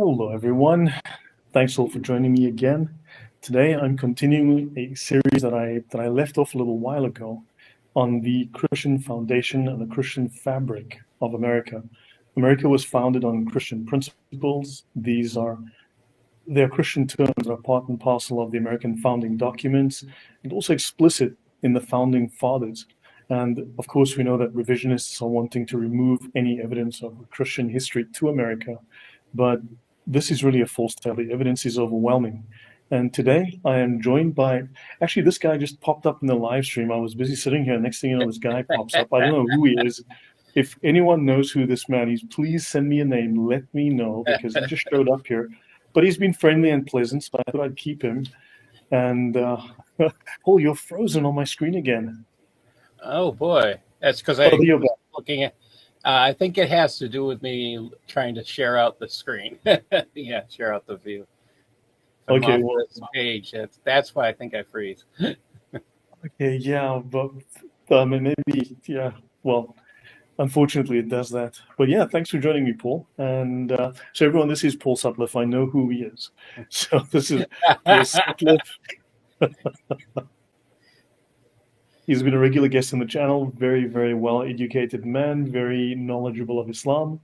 Hello, everyone. Thanks all for joining me again. Today, I'm continuing a series that I left off a little while ago on the Christian foundation and the Christian fabric of America. America was founded on Christian principles. They're Christian terms that are part and parcel of the American founding documents and also explicit in the founding fathers. And of course, we know that revisionists are wanting to remove any evidence of Christian history to America, but this is really a false tale. The evidence is overwhelming. And today I am joined by, actually, this guy just popped up in the live stream. I was busy sitting here. Next thing you know, this guy pops up. I don't know who he is. If anyone knows who this man is, please send me a name. Let me know, because he just showed up here. But he's been friendly and pleasant, so I thought I'd keep him. And Paul, you're frozen on my screen again. Oh boy, that's because I'm you're back. looking at. I think it has to do with me trying to share out the screen. Yeah, share out the view. From Okay, off well, this page. That's why I think I freeze. okay, yeah, but maybe, yeah, well, unfortunately it does that. But yeah, thanks for joining me, Paul. And so everyone, this is Paul Sutliff. I know who he is. So this is Paul Sutliff. He's been a regular guest on the channel, very, very well-educated man, very knowledgeable of Islam,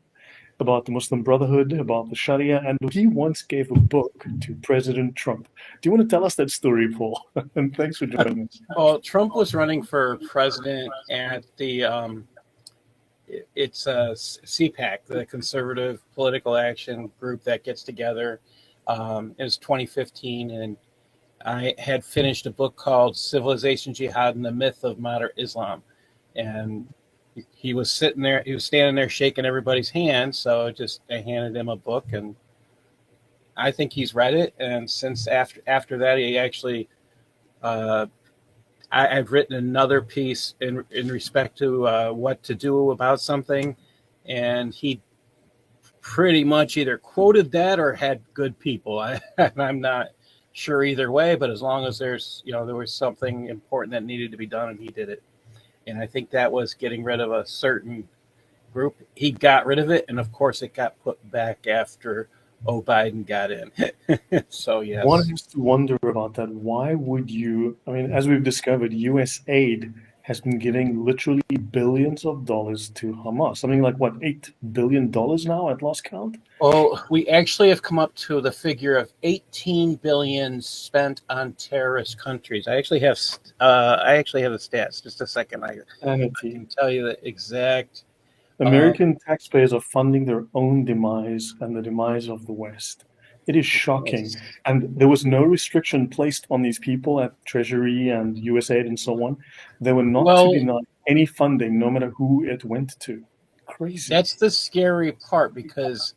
about the Muslim Brotherhood, about the Sharia, and he once gave a book to President Trump. Do you want to tell us that story, Paul? And thanks for joining us. Well, Trump was running for president at the it's CPAC, the Conservative Political Action Group that gets together. It was 2015, and I had finished a book called Civilization, Jihad, and the Myth of Modern Islam. And he was sitting there, he was standing there shaking everybody's hand. So I handed him a book, and I think he's read it. And since after that, he actually, I've written another piece in respect to what to do about something. And he pretty much either quoted that or had good people. I'm not sure either way, but as long as there was something important that needed to be done, and he did it. And I think that was getting rid of a certain group. He got rid of it, and of course it got put back after Biden got in. So yes. One has to wonder about that. Why would you, as we've discovered, US aid has been giving literally billions of dollars to Hamas. Something like, what, $8 billion now at last count? Oh, we actually have come up to the figure of 18 billion spent on terrorist countries. I actually have the stats. Just a second. I can tell you the exact. American taxpayers are funding their own demise and the demise of the West. It is shocking. Yes. And there was no restriction placed on these people at Treasury and USAID and so on. They were not to deny any funding, no matter who it went to. Crazy. That's the scary part, because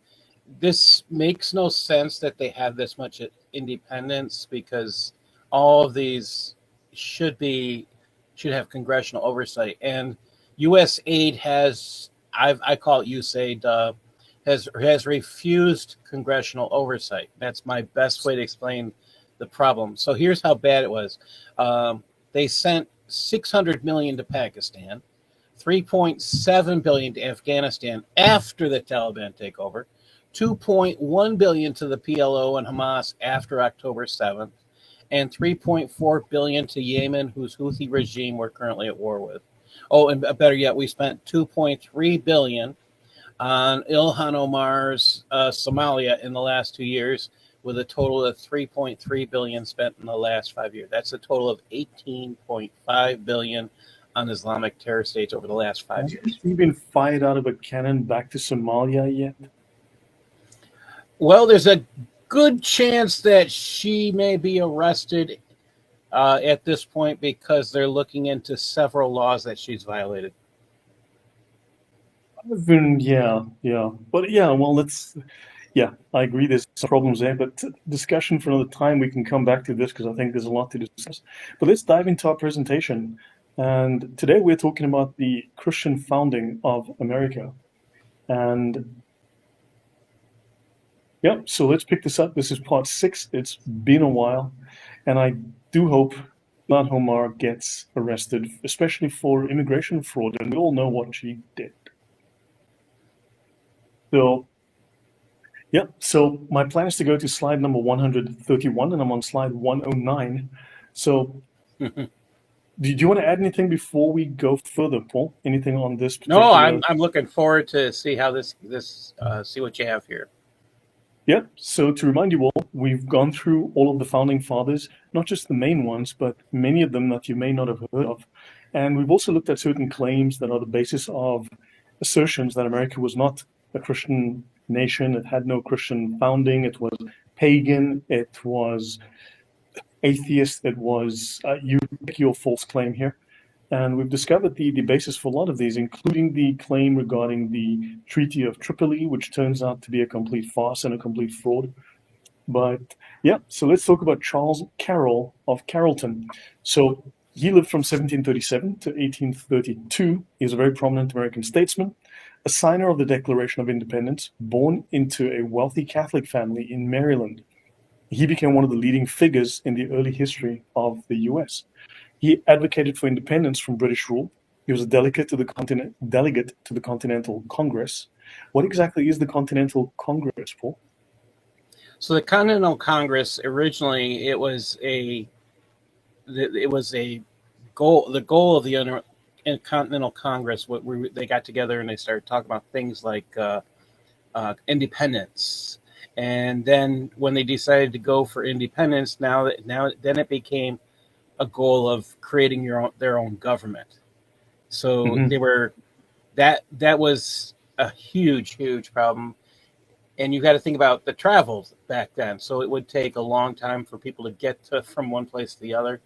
this makes no sense that they have this much independence, because all of these should have congressional oversight. And USAID has, I call it USAID, has refused congressional oversight. That's my best way to explain the problem. So here's how bad it was. They sent $600 million to Pakistan, $3.7 billion to Afghanistan after the Taliban takeover, $2.1 billion to the PLO and Hamas after October 7th, and $3.4 billion to Yemen, whose Houthi regime we're currently at war with. Oh, and better yet, we spent $2.3 billion on Ilhan Omar's Somalia in the last 2 years, with a total of $3.3 billion spent in the last 5 years. That's a total of $18.5 billion on Islamic terror states over the last 5 years. Has he been fired out of a cannon back to Somalia yet? Well, there's a good chance that she may be arrested at this point, because they're looking into several laws that she's violated. Yeah. But yeah, well, I agree there's some problems there, but discussion for another time. We can come back to this, because I think there's a lot to discuss. But let's dive into our presentation. And today we're talking about the Christian founding of America. And yeah, so let's pick this up. This is part 6. It's been a while, and I do hope Ilhan Omar gets arrested, especially for immigration fraud, and we all know what she did. So Yeah, so my plan is to go to slide number 131, and I'm on slide 109. So do you want to add anything before we go further, Paul? Anything on this No, particular? I'm looking forward to see how this see what you have here. Yeah, so to remind you all, we've gone through all of the founding fathers, not just the main ones, but many of them that you may not have heard of. And we've also looked at certain claims that are the basis of assertions that America was not a Christian nation. It had no Christian founding. It was pagan. It was atheist. It was, you pick your false claim here. And we've discovered the basis for a lot of these, including the claim regarding the Treaty of Tripoli, which turns out to be a complete farce and a complete fraud. But yeah, so let's talk about Charles Carroll of Carrollton. So he lived from 1737 to 1832. He was a very prominent American statesman, a signer of the Declaration of Independence, born into a wealthy Catholic family in Maryland. He became one of the leading figures in the early history of the US. He advocated for independence from British rule. He was a delegate to the Continental Congress. What exactly is the Continental Congress, Paul? So the Continental Congress originally it was a goal. The goal of the Continental Congress, they got together and they started talking about things like independence. And then when they decided to go for independence, then it became a goal of creating their own government. So they were that was a huge problem. And you got to think about the travels back then. So it would take a long time for people to get from one place to the other.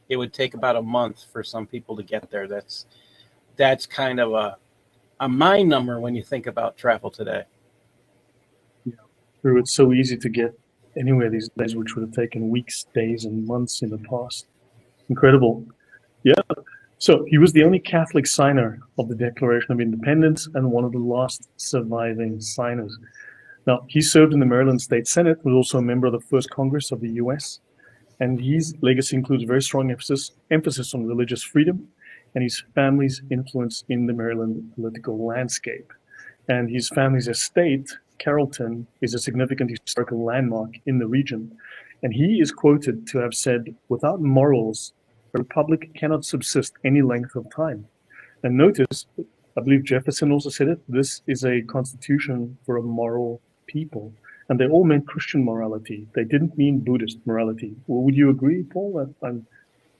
It would take about a month for some people to get there. That's kind of a mind number when you think about travel today. Yeah, it's so easy to get anywhere these days, which would have taken weeks, days, and months in the past. Incredible. Yeah. So he was the only Catholic signer of the Declaration of Independence and one of the last surviving signers. Now, he served in the Maryland State Senate, was also a member of the First Congress of the US, and his legacy includes very strong emphasis on religious freedom and his family's influence in the Maryland political landscape. And his family's estate, Carrollton, is a significant historical landmark in the region. And he is quoted to have said, "Without morals, a republic cannot subsist any length of time." And notice, I believe Jefferson also said it, this is a constitution for a moral people. And they all meant Christian morality. They didn't mean Buddhist morality. Well, would you agree, Paul? That I'm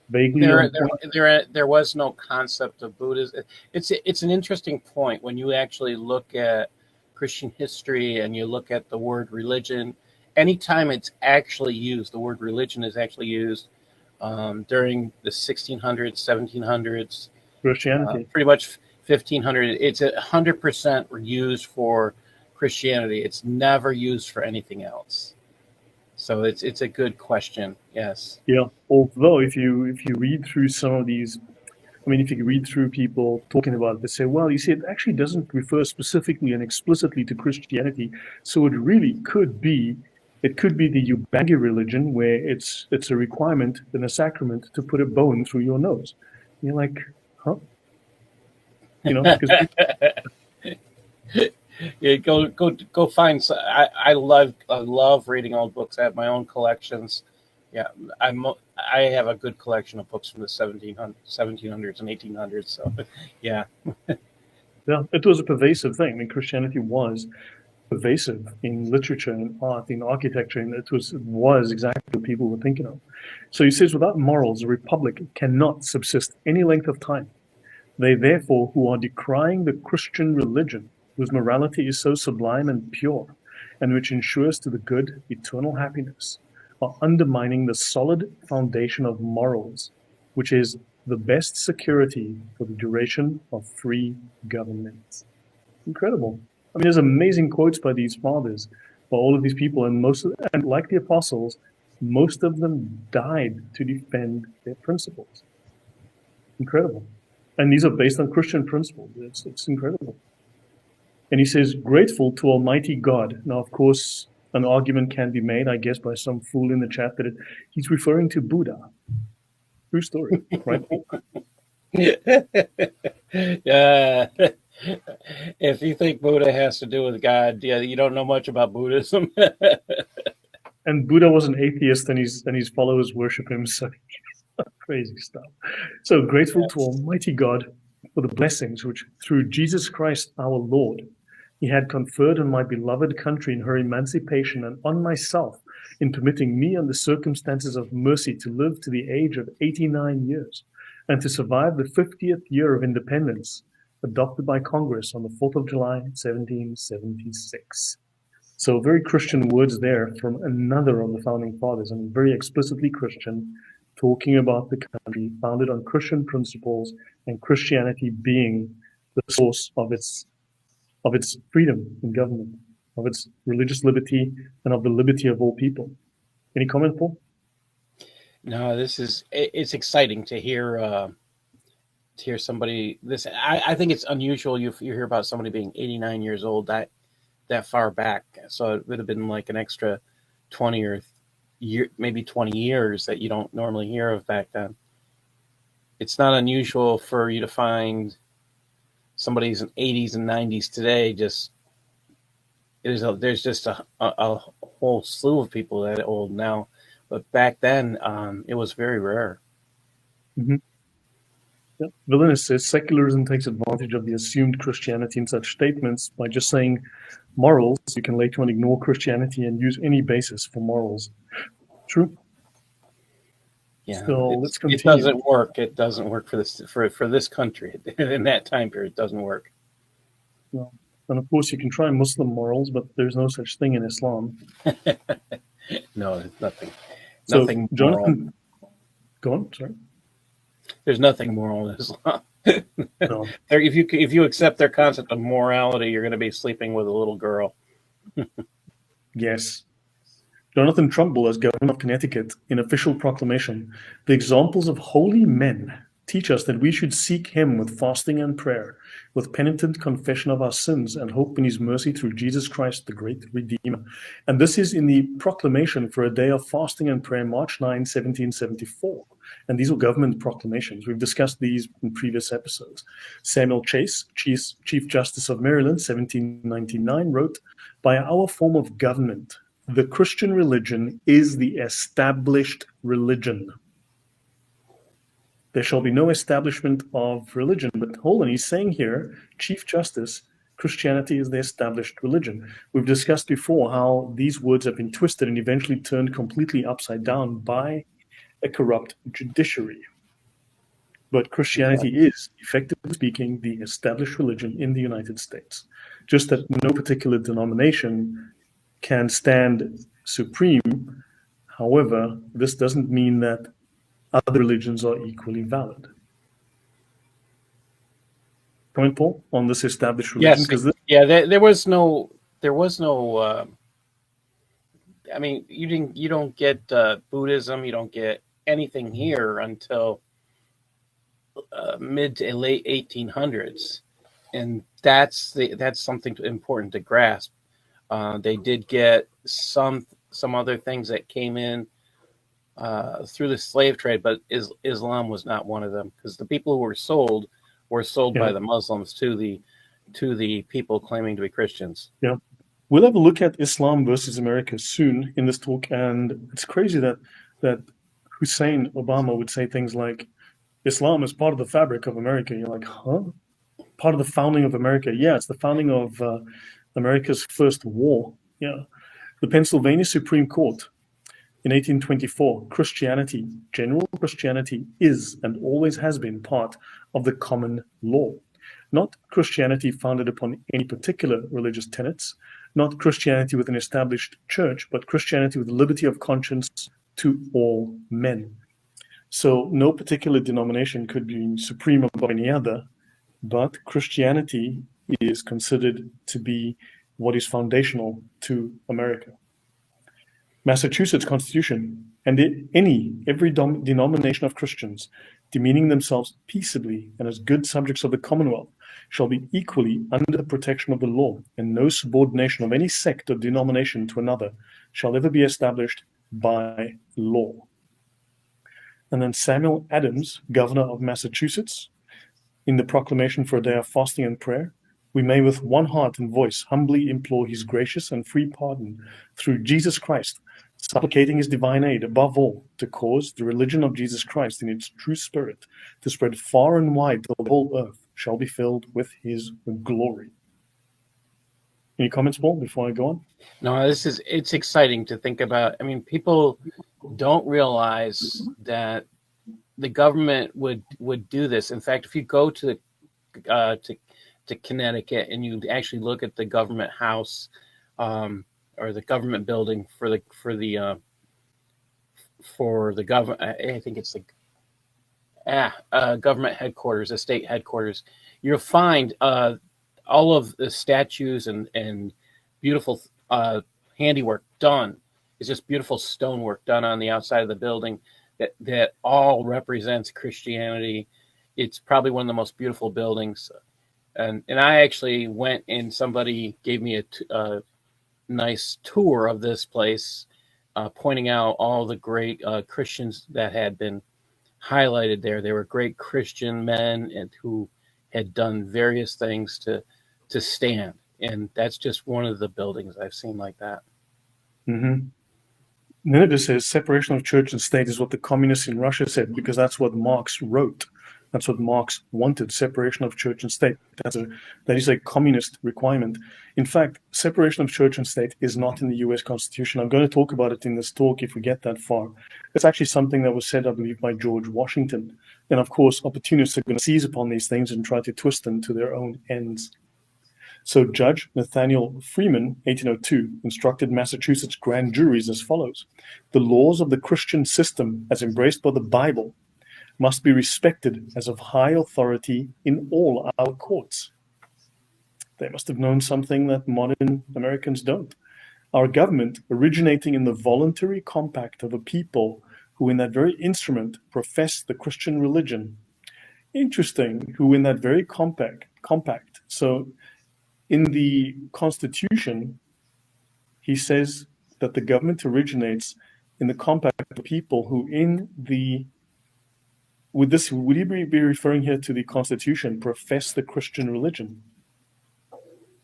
vaguely on point? There was no concept of Buddhism. It's an interesting point when you actually look at Christian history and you look at the word religion. Anytime it's actually used, the word religion is actually used during the 1600s, 1700s, Christianity. pretty much 1500. It's 100% used for Christianity. It's never used for anything else. So it's a good question. Yes. Yeah. Although if you read through some of these, if you read through people talking about it, they say, well, you see, it actually doesn't refer specifically and explicitly to Christianity. So it really could be the Ubangi religion, where it's a requirement and a sacrament to put a bone through your nose. And you're like, huh? Yeah, go find. I love reading old books. I have my own collections. Yeah, I have a good collection of books from the 1700s and 1800s. So, yeah. Yeah, it was a pervasive thing. Christianity was pervasive in literature and art, in architecture, and it was exactly what people were thinking of. So he says, without morals, a republic cannot subsist any length of time. They therefore who are decrying the Christian religion, whose morality is so sublime and pure, and which ensures to the good eternal happiness, are undermining the solid foundation of morals, which is the best security for the duration of free government. Incredible. There's amazing quotes by these fathers, by all of these people, and and like the apostles, most of them died to defend their principles. Incredible. And these are based on Christian principles. It's incredible. And he says, grateful to Almighty God. Now, of course, an argument can be made, I guess, by some fool in the chat that he's referring to Buddha. True story, right? Yeah. If you think Buddha has to do with God, yeah, you don't know much about Buddhism. And Buddha was an atheist, and his followers worship him. So crazy stuff. So grateful to Almighty God for the blessings which, through Jesus Christ our Lord, He had conferred on my beloved country in her emancipation, and on myself in permitting me, under circumstances of mercy, to live to the age of 89 years, and to survive the 50th year of independence, adopted by Congress on the 4th of July, 1776. So very Christian words there from another of the founding fathers, and very explicitly Christian, talking about the country founded on Christian principles and Christianity being the source of its freedom in government, of its religious liberty, and of the liberty of all people. Any comment, Paul? No, it's exciting to hear somebody this. I think it's unusual you hear about somebody being 89 years old that far back. So it would have been like an extra 20 or maybe 20 years that you don't normally hear of back then. It's not unusual for you to find somebody's in 80s and 90s today. There's just a whole slew of people that old now, but back then it was very rare. Mm-hmm. Yeah. Villainous says secularism takes advantage of the assumed Christianity in such statements by just saying morals. You can later on ignore Christianity and use any basis for morals. True. Yeah, so let's continue. It doesn't work. It doesn't work for this country in that time period. It doesn't work. No. And of course, you can try Muslim morals, but there's no such thing in Islam. No, there's nothing. So, nothing Jonathan, moral. Go on. Sorry. There's nothing moral in Islam. No. If you accept their concept of morality, you're going to be sleeping with a little girl. Yes. Jonathan Trumbull, as governor of Connecticut, in official proclamation, the examples of holy men teach us that we should seek him with fasting and prayer, with penitent confession of our sins and hope in his mercy through Jesus Christ, the great Redeemer. And this is in the proclamation for a day of fasting and prayer, March 9, 1774. And these were government proclamations. We've discussed these in previous episodes. Samuel Chase, Chief Justice of Maryland, 1799, wrote, "By our form of government, the Christian religion is the established religion." There shall be no establishment of religion. But hold on, he's saying here, Chief Justice, Christianity is the established religion. We've discussed before how these words have been twisted and eventually turned completely upside down by a corrupt judiciary. But Christianity is, effectively speaking, the established religion in the United States. Just that no particular denomination can stand supreme. However, this doesn't mean that other religions are equally valid. Comment, Paul, on this established religion? Yes, there was no. I mean, you don't get Buddhism. You don't get anything here until mid to late 1800s, and that's something important to grasp. They did get some other things that came in through the slave trade, but Islam was not one of them, because the people who were sold by the Muslims to the people claiming to be Christians. Yeah, we'll have a look at Islam versus America soon in this talk, and it's crazy that Hussein Obama would say things like, "Islam is part of the fabric of America." You're like, huh? Part of the founding of America? Yeah, it's the founding of America's first war. Yeah, the Pennsylvania Supreme Court. In 1824, Christianity, general Christianity, is and always has been part of the common law. Not Christianity founded upon any particular religious tenets, not Christianity with an established church, but Christianity with liberty of conscience to all men. So no particular denomination could be supreme above any other, but Christianity is considered to be what is foundational to America. Massachusetts Constitution, and every denomination of Christians, demeaning themselves peaceably and as good subjects of the Commonwealth, shall be equally under the protection of the law, and no subordination of any sect or denomination to another shall ever be established by law. And then Samuel Adams, governor of Massachusetts, in the proclamation for a day of fasting and prayer, we may with one heart and voice humbly implore his gracious and free pardon through Jesus Christ, supplicating his divine aid above all to cause the religion of Jesus Christ in its true spirit to spread far and wide till the whole earth shall be filled with his glory. Any comments, Paul, before I go on? No, it's exciting to think about. I mean, people don't realize that the government would do this. In fact, if you go to to Connecticut and you actually look at the government house, or the government building for the government, I think it's the government headquarters, the state headquarters, you'll find all of the statues and beautiful handiwork done. It's just beautiful stonework done on the outside of the building that all represents Christianity. It's probably one of the most beautiful buildings. And I actually went and somebody gave me a nice tour of this place, pointing out all the great Christians that had been highlighted there. They were great Christian men and who had done various things to stand. And that's just one of the buildings I've seen like that. Mm-hmm. Nineveh says separation of church and state is what the communists in Russia said, because that's what Marx wrote. That's what Marx wanted, separation of church and state. That is a communist requirement. In fact, separation of church and state is not in the US Constitution. I'm going to talk about it in this talk if we get that far. It's actually something that was said, I believe, by George Washington. And of course, opportunists are going to seize upon these things and try to twist them to their own ends. So Judge Nathaniel Freeman, 1802, instructed Massachusetts grand juries as follows: the laws of the Christian system, as embraced by the Bible, must be respected as of high authority in all our courts. They must have known something that modern Americans don't. Our government, originating in the voluntary compact of a people who in that very instrument profess the Christian religion. Interesting, who in that very compact. So in the Constitution, he says that the government originates in the compact of people who would he be referring here to the Constitution, profess the Christian religion?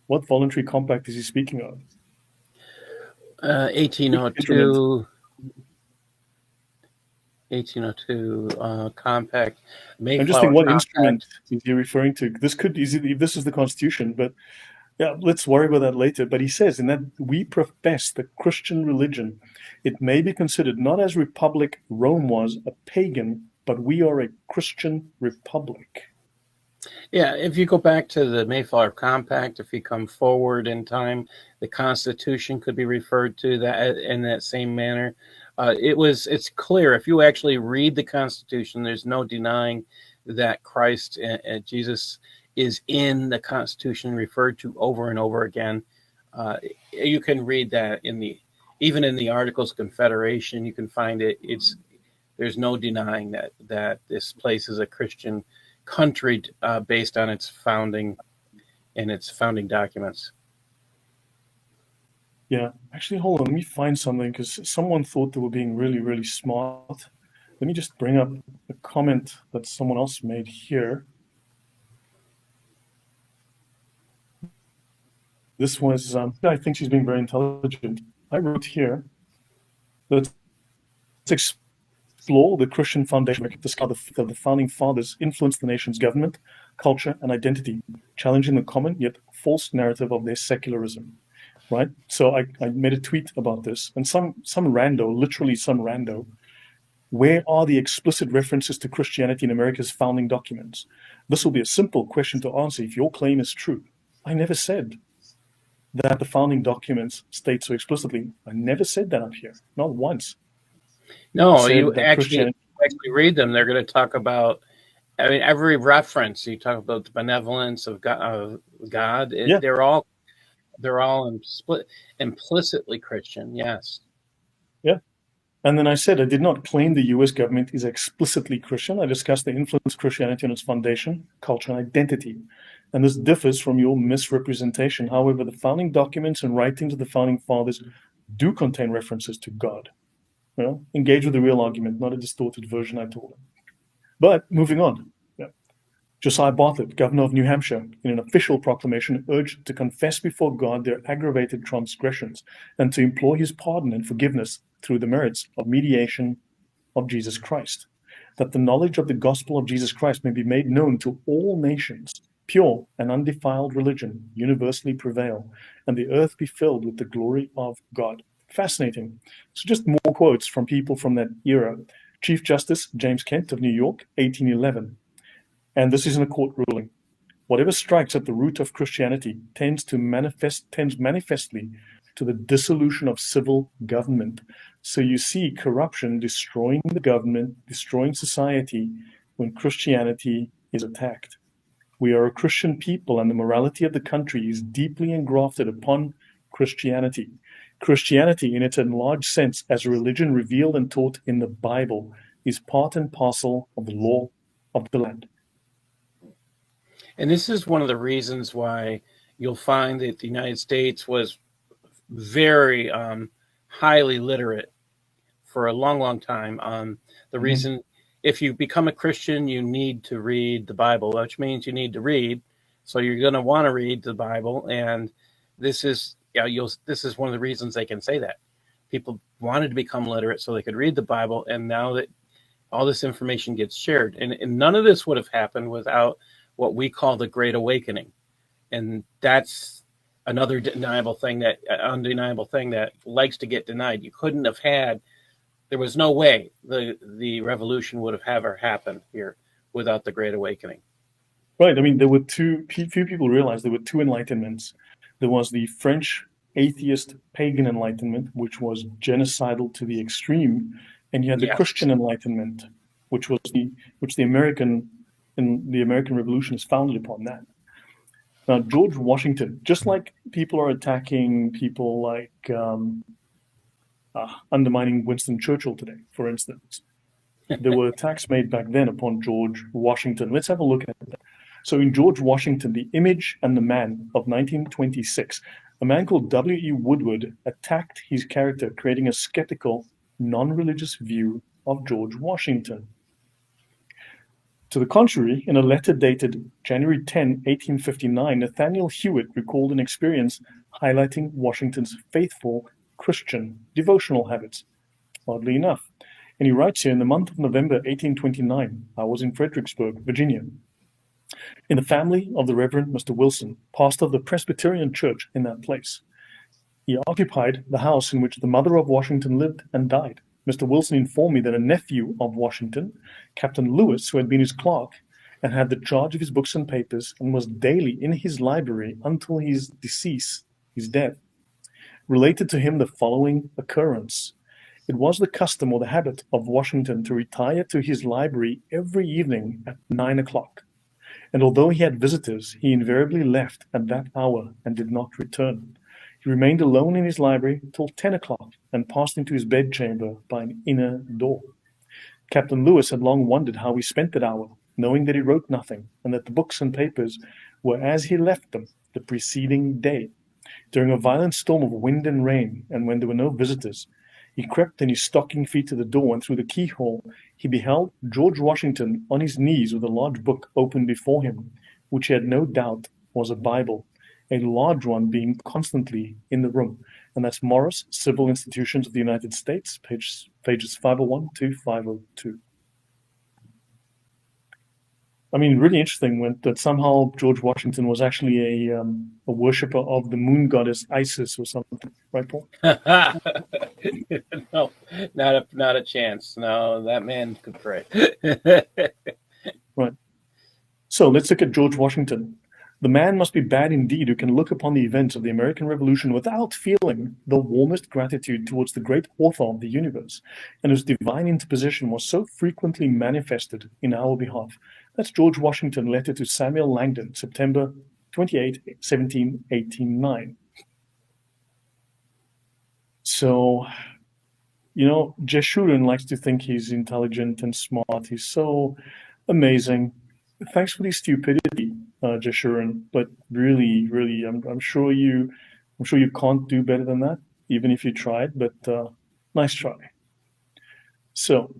What voluntary compact is he speaking of? 1802 compact. I'm just thinking, what instrument is he referring to? This is the Constitution, but yeah, let's worry about that later. But he says, in that we profess the Christian religion, it may be considered not as Republic Rome was, a pagan, but we are a Christian republic. Yeah, if you go back to the Mayflower Compact, if you come forward in time, the Constitution could be referred to that in that same manner. It's clear if you actually read the Constitution, there's no denying that Christ and Jesus is in the Constitution, referred to over and over again. You can read that even in the Articles of Confederation. You can find it. There's no denying that this place is a Christian country based on its founding and its founding documents. Yeah, actually, hold on. Let me find something, because someone thought they were being really, really smart. Let me just bring up a comment that someone else made here. This was, I think she's being very intelligent. I wrote here, let's explore the Christian foundation, discover the founding fathers influenced the nation's government, culture, and identity, challenging the common yet false narrative of their secularism. Right? So I made a tweet about this, and some rando, literally some rando, where are the explicit references to Christianity in America's founding documents? This will be a simple question to answer if your claim is true. I never said that the founding documents state so explicitly. I never said that up here, not once. No, you actually read them. They're going to talk about, I mean, every reference. You talk about the benevolence of God. Yeah. They're all implicitly Christian, yes. Yeah. And then I said I did not claim the U.S. government is explicitly Christian. I discussed the influence of Christianity on its foundation, culture, and identity. And this differs from your misrepresentation. However, the founding documents and writings of the founding fathers do contain references to God. Engage with the real argument, not a distorted version, I told him. But moving on. Yeah. Josiah Bartlett, governor of New Hampshire, in an official proclamation urged to confess before God their aggravated transgressions and to implore his pardon and forgiveness through the merits of mediation of Jesus Christ, that the knowledge of the gospel of Jesus Christ may be made known to all nations, pure and undefiled religion universally prevail, and the earth be filled with the glory of God. Fascinating. So just more quotes from people from that era. Chief Justice James Kent of New York, 1811. And this is in a court ruling. Whatever strikes at the root of Christianity tends manifestly to the dissolution of civil government. So you see corruption destroying the government, destroying society when Christianity is attacked. We are a Christian people, and the morality of the country is deeply engrafted upon Christianity. Christianity, in its enlarged sense as a religion revealed and taught in the Bible, is part and parcel of the law of the land. And this is one of the reasons why you'll find that the United States was very highly literate for a long, long time. The reason, if you become a Christian, you need to read the Bible, which means you need to read. So you're going to want to read the Bible. And this is, this is one of the reasons they can say that. People wanted to become literate so they could read the Bible. And now that all this information gets shared, and none of this would have happened without what we call the Great Awakening. And that's another undeniable thing that likes to get denied. You couldn't have had, there was no way the revolution would have ever happened here without the Great Awakening. Right. I mean, there were few people realize there were two enlightenments. There was the French atheist pagan enlightenment, which was genocidal to the extreme, and you had the Christian enlightenment, which the American Revolution is founded upon that. Now, George Washington, just like people are attacking people like undermining Winston Churchill today, for instance, there were attacks made back then upon George Washington. Let's have a look at that. So in George Washington, The Image and the Man of 1926, a man called W.E. Woodward attacked his character, creating a skeptical, non-religious view of George Washington. To the contrary, in a letter dated January 10, 1859, Nathaniel Hewitt recalled an experience highlighting Washington's faithful Christian devotional habits. Oddly enough. And he writes here, in the month of November 1829, I was in Fredericksburg, Virginia, in the family of the Reverend Mr. Wilson, pastor of the Presbyterian Church in that place. He occupied the house in which the mother of Washington lived and died. Mr. Wilson informed me that a nephew of Washington, Captain Lewis, who had been his clerk and had the charge of his books and papers and was daily in his library until his death, related to him the following occurrence. It was the custom or the habit of Washington to retire to his library every evening at 9 o'clock. And although he had visitors, he invariably left at that hour and did not return. He remained alone in his library till 10 o'clock and passed into his bedchamber by an inner door. Captain Lewis had long wondered how he spent that hour, knowing that he wrote nothing and that the books and papers were as he left them the preceding day. During a violent storm of wind and rain, and when there were no visitors, he crept in his stocking feet to the door, and through the keyhole he beheld George Washington on his knees with a large book open before him, which he had no doubt was a Bible, a large one being constantly in the room. And that's Morris, Civil Institutions of the United States, pages 501 to 502. I mean, really interesting that somehow George Washington was actually a worshiper of the moon goddess Isis or something, right, Paul? No, not a chance. No, that man could pray. Right. So let's look at George Washington. The man must be bad indeed who can look upon the events of the American Revolution without feeling the warmest gratitude towards the great author of the universe, and whose divine interposition was so frequently manifested in our behalf. That's George Washington, letter to Samuel Langdon, September 28, 1789. So, Jeshurun likes to think he's intelligent and smart. He's so amazing. Thanks for the stupidity, Jeshurun, but really, I'm sure you can't do better than that, even if you tried. But nice try. So,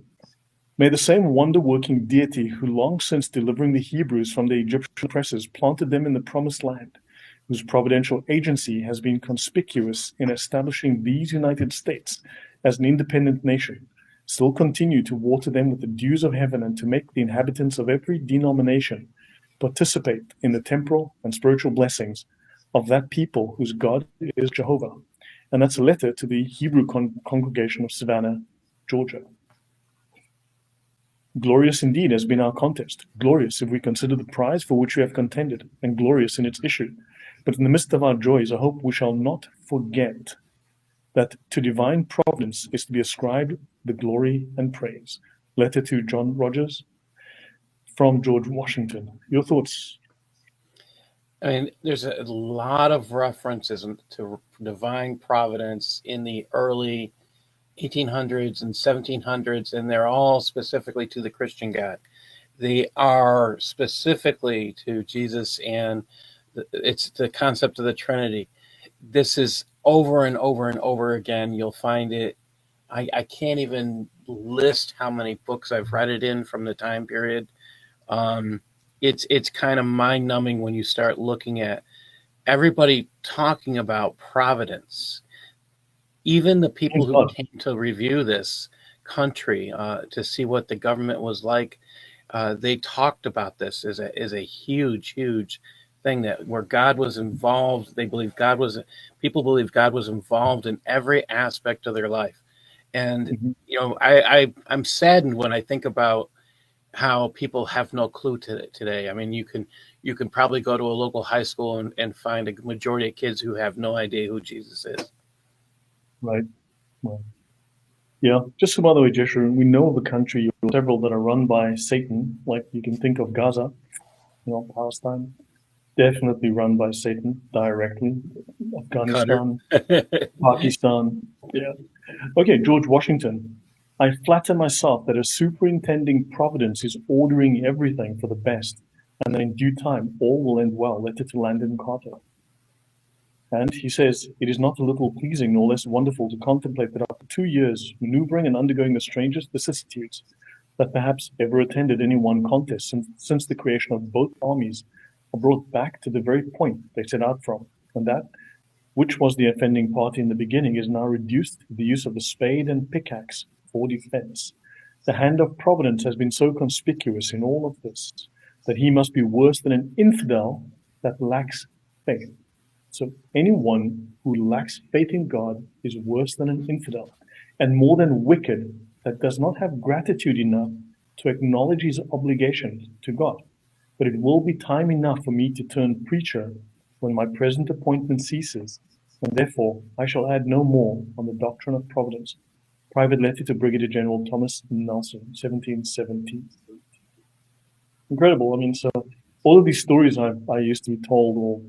May the same wonder-working deity who long since delivering the Hebrews from the Egyptian oppressors planted them in the promised land, whose providential agency has been conspicuous in establishing these United States as an independent nation, still continue to water them with the dews of heaven and to make the inhabitants of every denomination participate in the temporal and spiritual blessings of that people whose God is Jehovah. And that's a letter to the Hebrew congregation of Savannah, Georgia. Glorious indeed has been our contest, glorious if we consider the prize for which we have contended, and glorious in its issue. But in the midst of our joys, I hope we shall not forget that to divine providence is to be ascribed the glory and praise. Letter to John Rogers from George Washington. Your thoughts? I mean, there's a lot of references to divine providence in the early 1800s and 1700s, and they're all specifically to the Christian God. They are specifically to Jesus, and it's the concept of the Trinity. This is over and over and over again. You'll find it. I can't even list how many books I've read it in from the time period. It's kind of mind-numbing when you start looking at everybody talking about providence. Even the people who came to review this country to see what the government was like, they talked about this as a huge, huge thing, that where God was involved. People believe God was involved in every aspect of their life. And I'm saddened when I think about how people have no clue today. I mean, you can probably go to a local high school and find a majority of kids who have no idea who Jesus is. Right. Yeah. Just so by the way, Jeshurun, we know of a country, several that are run by Satan. Like you can think of Gaza, Palestine, definitely run by Satan directly. Afghanistan, Pakistan. Yeah. Okay, George Washington. I flatter myself that a superintending providence is ordering everything for the best, and that in due time all will end well. Letter to Landon Carter. And he says, it is not a little pleasing nor less wonderful to contemplate that after 2 years, maneuvering and undergoing the strangest vicissitudes that perhaps ever attended any one contest since the creation of both armies, are brought back to the very point they set out from, and that which was the offending party in the beginning is now reduced to the use of the spade and pickaxe for defense. The hand of providence has been so conspicuous in all of this that he must be worse than an infidel that lacks faith. So anyone who lacks faith in God is worse than an infidel, and more than wicked that does not have gratitude enough to acknowledge his obligations to God. But it will be time enough for me to turn preacher when my present appointment ceases, and therefore I shall add no more on the doctrine of providence. Private letter to Brigadier General Thomas Nelson, 1770. Incredible. I mean, so all of these stories I used to be told, or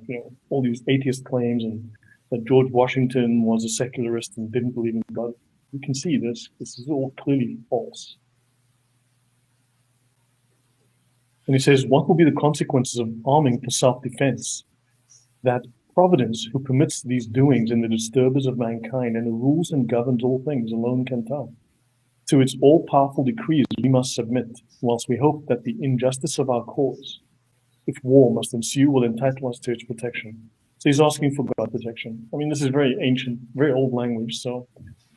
all these atheist claims, and that George Washington was a secularist and didn't believe in God. You can see this is all clearly false. And he says, what will be the consequences of arming for self-defense? That providence, who permits these doings in the disturbers of mankind and who rules and governs all things, alone can tell. To its all-powerful decrees we must submit, whilst we hope that the injustice of our cause, if war must ensue, will entitle us to its protection. So he's asking for God's protection. I mean, this is very ancient, very old language, so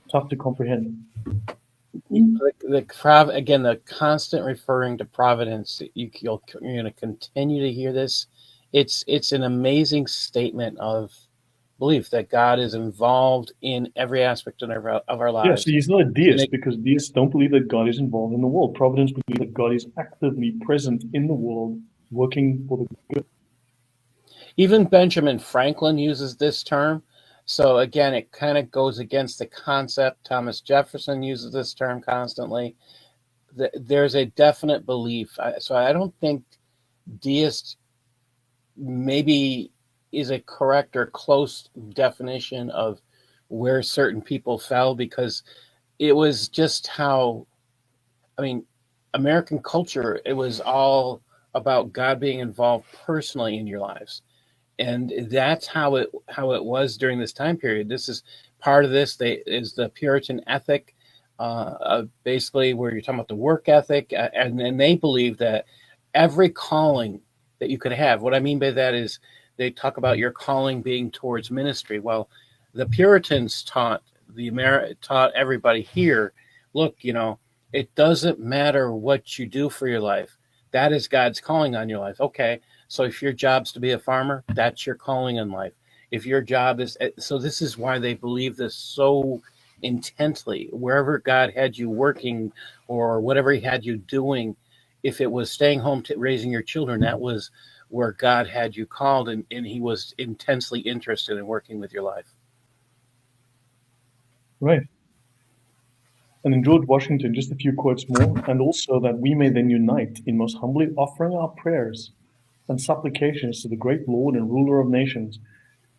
tough to comprehend. Again, the constant referring to providence, you're going to continue to hear this. It's an amazing statement of belief that God is involved in every aspect of our lives. Yeah, so he's not a deist, because deists don't believe that God is involved in the world. Providence believes that God is actively present in the world, working for the good. Even Benjamin Franklin uses this term. So again, it kind of goes against the concept. Thomas Jefferson uses this term constantly. There's a definite belief. So I don't think deist maybe is a correct or close definition of where certain people fell, because it was just how, I mean, American culture, it was all about God being involved personally in your lives. And that's how it was during this time period. This is part of this. Is the Puritan ethic. basically where you're talking about the work ethic, and they believe that every calling that you could have. What I mean by that is they talk about your calling being towards ministry. Well, the Puritans taught everybody here, look, it doesn't matter what you do for your life. That is God's calling on your life. Okay, so if your job's to be a farmer, that's your calling in life. If your job is, so this is why they believe this so intently. Wherever God had you working or whatever he had you doing, if it was staying home to raising your children, that was where God had you called, and he was intensely interested in working with your life. Right. And in George Washington, just a few quotes more, and also that we may then unite in most humbly offering our prayers and supplications to the great Lord and ruler of nations,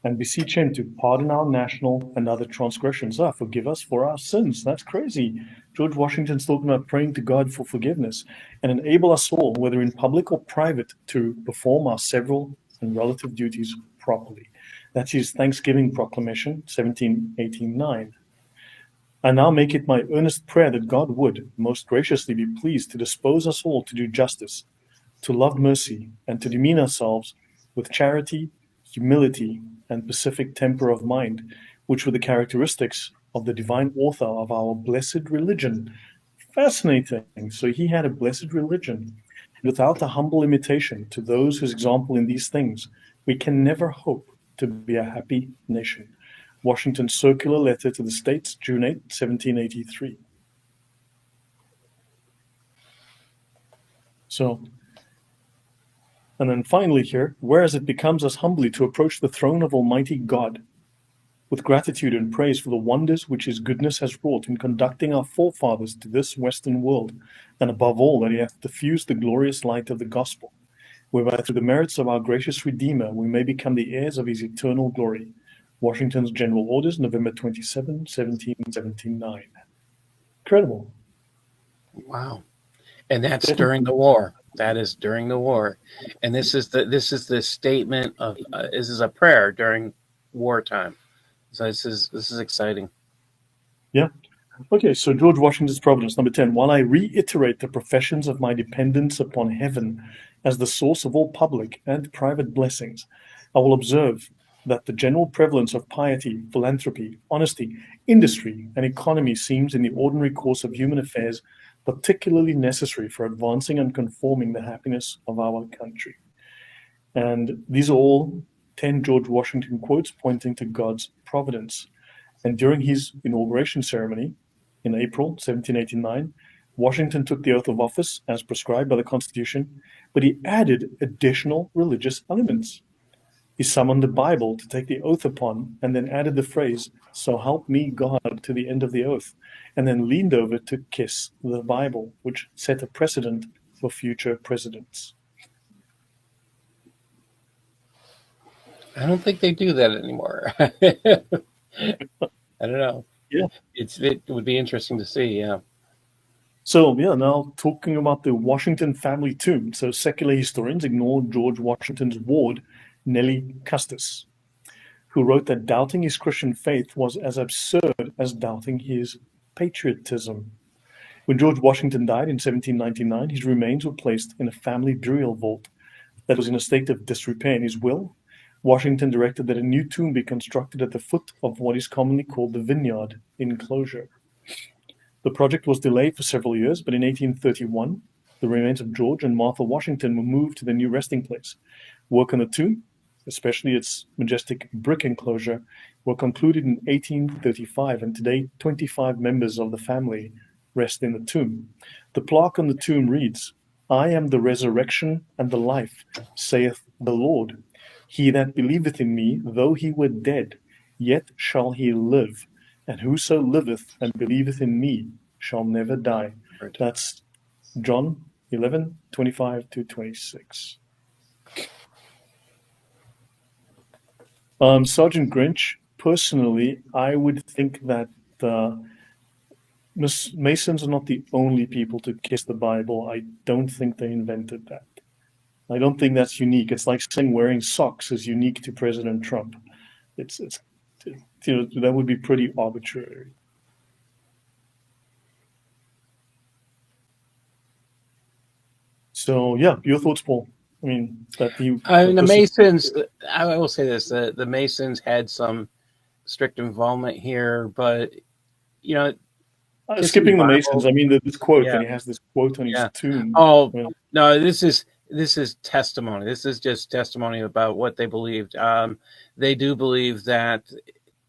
and beseech him to pardon our national and other transgressions. Forgive us for our sins. That's crazy. George Washington's talking about praying to God for forgiveness and enable us all, whether in public or private, to perform our several and relative duties properly. That's his Thanksgiving Proclamation, 1789. I now make it my earnest prayer that God would most graciously be pleased to dispose us all to do justice, to love mercy, and to demean ourselves with charity, humility, and pacific temper of mind, which were the characteristics of the divine author of our blessed religion. Fascinating. So he had a blessed religion. Without the humble imitation to those whose example in these things, we can never hope to be a happy nation. Washington's circular letter to the states, June 8, 1783. So, and then finally here, whereas it becomes us humbly to approach the throne of Almighty God with gratitude and praise for the wonders which his goodness has wrought in conducting our forefathers to this Western world, and above all that he hath diffused the glorious light of the gospel, whereby through the merits of our gracious Redeemer we may become the heirs of his eternal glory. Washington's General Orders, November 27, 1779. Incredible. Wow. And that's during the war. That is during the war. And this is the statement of this is a prayer during wartime. So this is exciting. Yeah. Okay, so George Washington's Providence, number 10. While I reiterate the professions of my dependence upon heaven as the source of all public and private blessings, I will observe that the general prevalence of piety, philanthropy, honesty, industry, and economy seems in the ordinary course of human affairs particularly necessary for advancing and conforming the happiness of our country. And these are all 10 George Washington quotes pointing to God's providence. And during his inauguration ceremony in April 1789, Washington took the oath of office as prescribed by the Constitution, but he added additional religious elements. He summoned the Bible to take the oath upon, and then added the phrase, "So help me God," to the end of the oath, and then leaned over to kiss the Bible, which set a precedent for future presidents. I don't think they do that anymore. I don't know. Yeah. It would be interesting to see. Yeah. So, yeah, now talking about the Washington family tomb. So, secular historians ignore George Washington's ward, Nellie Custis, who wrote that doubting his Christian faith was as absurd as doubting his patriotism. When George Washington died in 1799, his remains were placed in a family burial vault that was in a state of disrepair. In his will, Washington directed that a new tomb be constructed at the foot of what is commonly called the Vineyard enclosure. The project was delayed for several years, but in 1831, the remains of George and Martha Washington were moved to their new resting place. Work on the tomb, especially its majestic brick enclosure, were concluded in 1835, and today 25 members of the family rest in the tomb. The plaque on the tomb reads, "I am the resurrection and the life, saith the Lord. He that believeth in me, though he were dead, yet shall he live. And whoso liveth and believeth in me shall never die." Right. That's John 11:25-26. Sergeant Grinch, personally, I would think that Masons are not the only people to kiss the Bible. I don't think they invented that. I don't think that's unique. It's like saying wearing socks is unique to President Trump. It's that would be pretty arbitrary. So yeah, your thoughts, Paul? I mean, that he I mean, that the this is Masons. I will say this: the Masons had some strict involvement here, but you know, kissing skipping the Masons. Bible. I mean, this quote, Yeah, and he has this quote on his yeah. tomb. Oh Well, no, this is testimony. This is just testimony about what they believed. They do believe that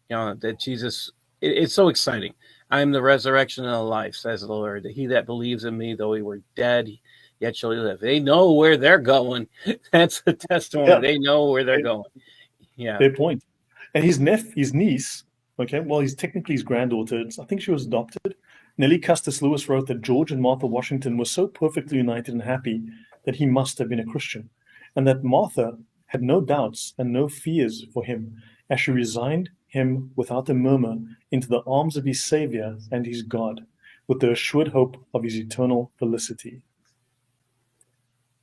that Jesus. It's so exciting. I am the resurrection and the life, says the Lord. He that believes in me, though he were dead, yet shall he live. They know where they're going. That's the testimony. yeah, They know where they're fair, going. Yeah. fair point. And his niece, okay, well, he's technically his granddaughter. I think she was adopted. Nellie Custis Lewis wrote that George and Martha Washington were so perfectly united and happy that he must have been a Christian, and that Martha had no doubts and no fears for him as she resigned him without a murmur into the arms of his Savior and his God, with the assured hope of his eternal felicity.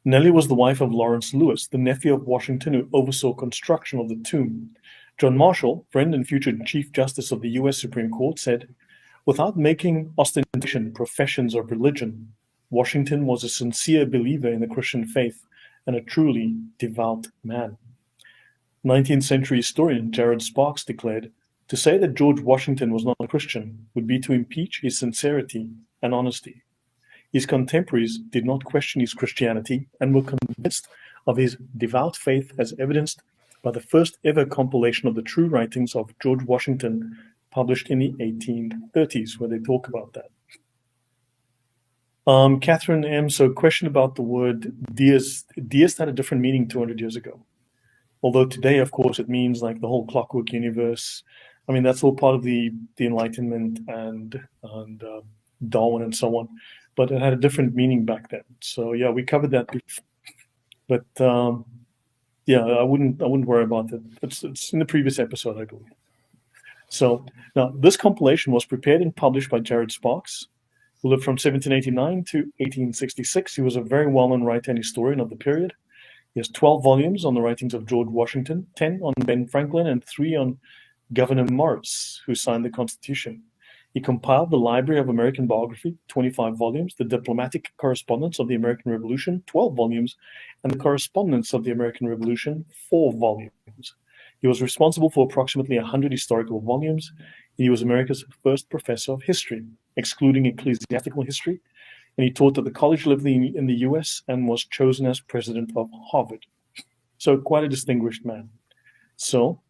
Nellie was the wife of Lawrence Lewis, the nephew of Washington who oversaw construction of the tomb. John Marshall, friend and future Chief Justice of the U.S. Supreme Court, said, "Without making ostentation professions of religion, Washington was a sincere believer in the Christian faith and a truly devout man." 19th century historian Jared Sparks declared, "To say that George Washington was not a Christian would be to impeach his sincerity and honesty." His contemporaries did not question his Christianity and were convinced of his devout faith as evidenced by the first ever compilation of the true writings of George Washington published in the 1830s, where they talk about that. Catherine M. So, question about the word deist. Deist had a different meaning 200 years ago. Although today, of course, it means like the whole clockwork universe. I mean, that's all part of the Enlightenment and Darwin and so on. But it had a different meaning back then. So yeah, we covered that before. But yeah, I wouldn't worry about it. It's in the previous episode, I believe. So now this compilation was prepared and published by Jared Sparks, who lived from 1789 to 1866. He was a very well-known writer and historian of the period. He has 12 volumes on the writings of George Washington, 10 on Ben Franklin, and 3 on Gouverneur Morris, who signed the Constitution. He compiled the Library of American Biography, 25 volumes, the Diplomatic Correspondence of the American Revolution, 12 volumes, and the Correspondence of the American Revolution, 4 volumes. He was responsible for approximately 100 historical volumes. He was America's first professor of history, excluding ecclesiastical history, and he taught at the college level in the US and was chosen as president of Harvard. So, quite a distinguished man. So,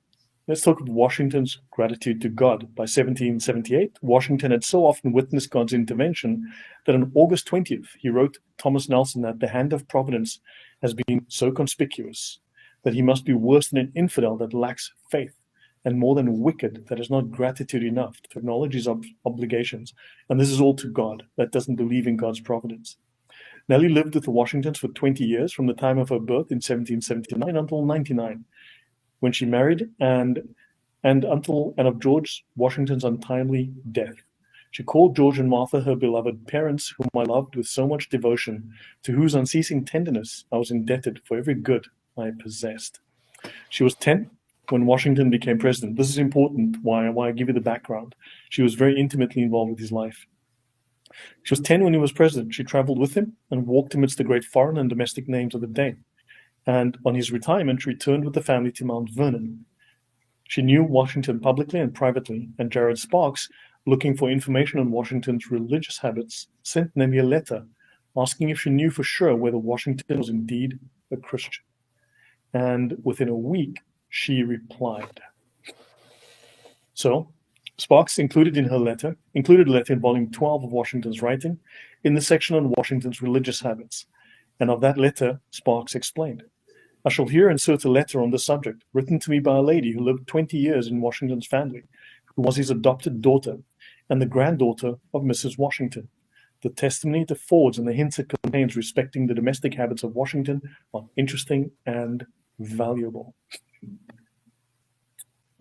let's talk of Washington's gratitude to God. By 1778, Washington had so often witnessed God's intervention that on August 20th, he wrote Thomas Nelson that the hand of providence has been so conspicuous that he must be worse than an infidel that lacks faith, and more than wicked that has not gratitude enough to acknowledge his obligations. And this is all to God, that doesn't believe in God's providence. Nellie lived with the Washingtons for 20 years, from the time of her birth in 1779 until 99, when she married, and of George Washington's untimely death. She called George and Martha her beloved parents, whom I loved with so much devotion, to whose unceasing tenderness I was indebted for every good I possessed. She was 10 when Washington became president. This is important, why I give you the background. She was very intimately involved with his life. She was 10 when he was president. She traveled with him and walked amidst the great foreign and domestic names of the day. And on his retirement, returned with the family to Mount Vernon. She knew Washington publicly and privately, and Jared Sparks, looking for information on Washington's religious habits, sent Nellie a letter asking if she knew for sure whether Washington was indeed a Christian. And within a week, she replied. So, Sparks included a letter in volume 12 of Washington's writing in the section on Washington's religious habits. And of that letter, Sparks explained, "I shall here insert a letter on the subject, written to me by a lady who lived 20 years in Washington's family, who was his adopted daughter and the granddaughter of Mrs. Washington. The testimony it affords and the hints it contains respecting the domestic habits of Washington are interesting and valuable."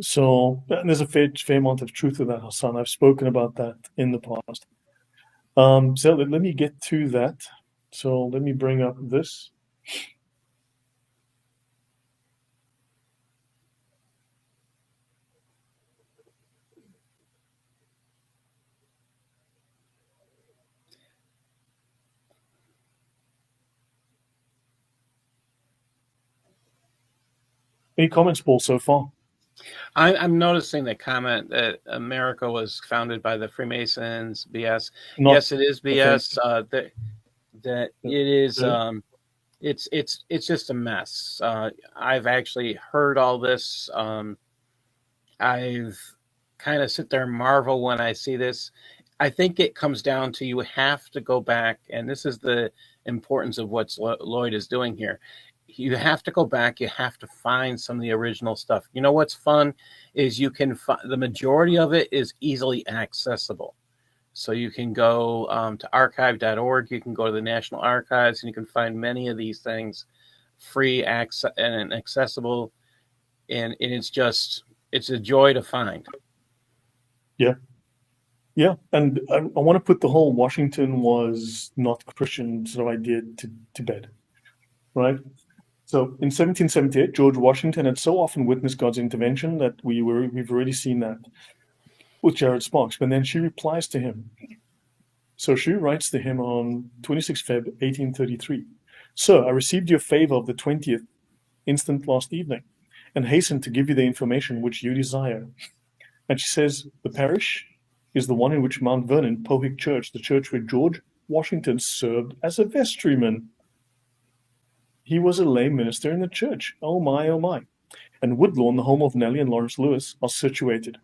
So there's a fair amount of truth to that, Hassan. I've spoken about that in the past. So let me get to that. So let me bring up this. Any comments, Paul, so far? I'm noticing the comment that America was founded by the Freemasons. BS. Not, Yes, it is I think. BS. That Yeah. it is. Really? It's just a mess. I've actually heard all this. I've kind of sit there and marvel when I see this. I think it comes down to you have to go back, and this is the importance of what Lloyd is doing here. You have to go back. You have to find some of the original stuff. You know what's fun is you can find the majority of it is easily accessible. So you can go to archive.org. You can go to the National Archives, and you can find many of these things free access and accessible. And it's a joy to find. Yeah. Yeah. And I want to put the whole Washington was not Christian sort of idea to bed, right? So in 1778, George Washington had so often witnessed God's intervention that we've already seen that with Jared Sparks. But then she replies to him. So she writes to him on 26 Feb 1833. Sir, I received your favor of the 20th instant last evening, and hasten to give you the information which you desire. And she says, the parish is the one in which Mount Vernon, Pohick Church, the church where George Washington served as a vestryman. He was a lay minister in the church. Oh my, oh my. And Woodlawn, the home of Nellie and Lawrence Lewis, are situated.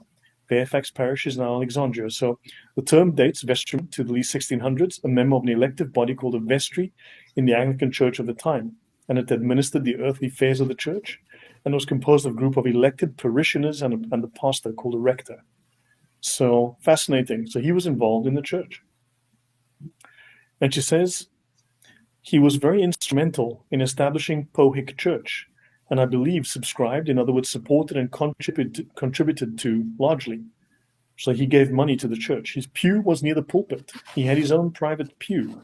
Fairfax Parish is now Alexandria. So the term dates vestryman to the late 1600s, a member of an elective body called a vestry in the Anglican Church of the time, and it administered the earthly affairs of the church, and was composed of a group of elected parishioners and a pastor called a rector. So fascinating. So he was involved in the church. And she says he was very instrumental in establishing Pohick Church, and I believe subscribed, in other words, supported and contributed to largely. So he gave money to the church. His pew was near the pulpit. He had his own private pew.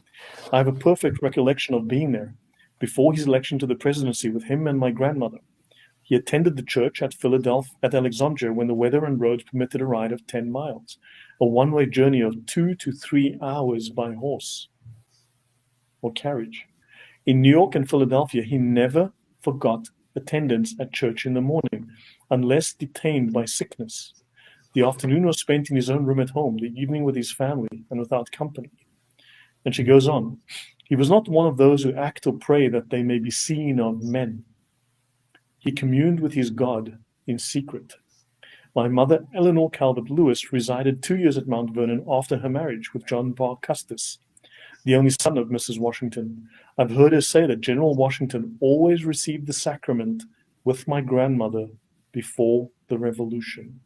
I have a perfect recollection of being there before his election to the presidency with him and my grandmother. He attended the church at Philadelphia, at Alexandria, when the weather and roads permitted a ride of 10 miles, a one-way journey of 2 to 3 hours by horse or carriage. In New York and Philadelphia, he never forgot attendance at church in the morning, unless detained by sickness. The afternoon was spent in his own room at home, the evening with his family and without company. And she goes on, he was not one of those who act or pray that they may be seen of men. He communed with his God in secret. My mother, Eleanor Calvert Lewis, resided 2 years at Mount Vernon after her marriage with John Barr Custis, the only son of Mrs. Washington. I've heard her say that General Washington always received the sacrament with my grandmother before the Revolution.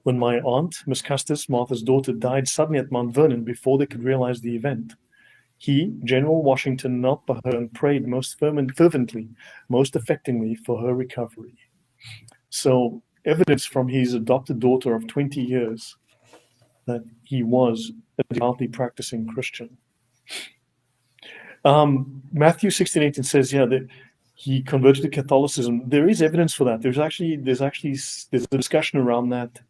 When my aunt, Miss Custis, Martha's daughter, died suddenly at Mount Vernon before they could realize the event, he, General Washington, knelt by her and prayed most fervently, most affectingly for her recovery. So, evidence from his adopted daughter of 20 years that he was a devoutly practicing Christian. Matthew 16:18 says, that he converted to Catholicism. There is evidence for that. There's a discussion around that,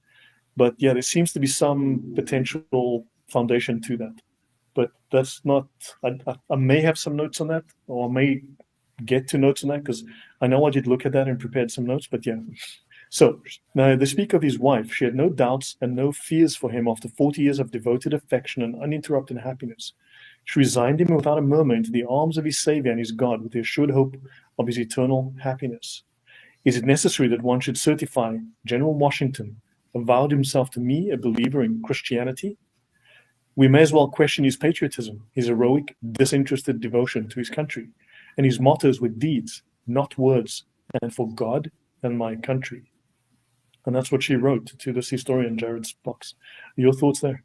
but there seems to be some potential foundation to that. But that's not. I may have some notes on that, or I may get to notes on that because I know I did look at that and prepared some notes. But So now they speak of his wife. She had no doubts and no fears for him after 40 years of devoted affection and uninterrupted happiness. She resigned him without a murmur into the arms of his Savior and his God with the assured hope of his eternal happiness. Is it necessary that one should certify General Washington avowed himself to me a believer in Christianity? We may as well question his patriotism, his heroic, disinterested devotion to his country, and his mottos with deeds, not words, and for God and my country. And that's what she wrote to this historian, Jared Sparks. Your thoughts there?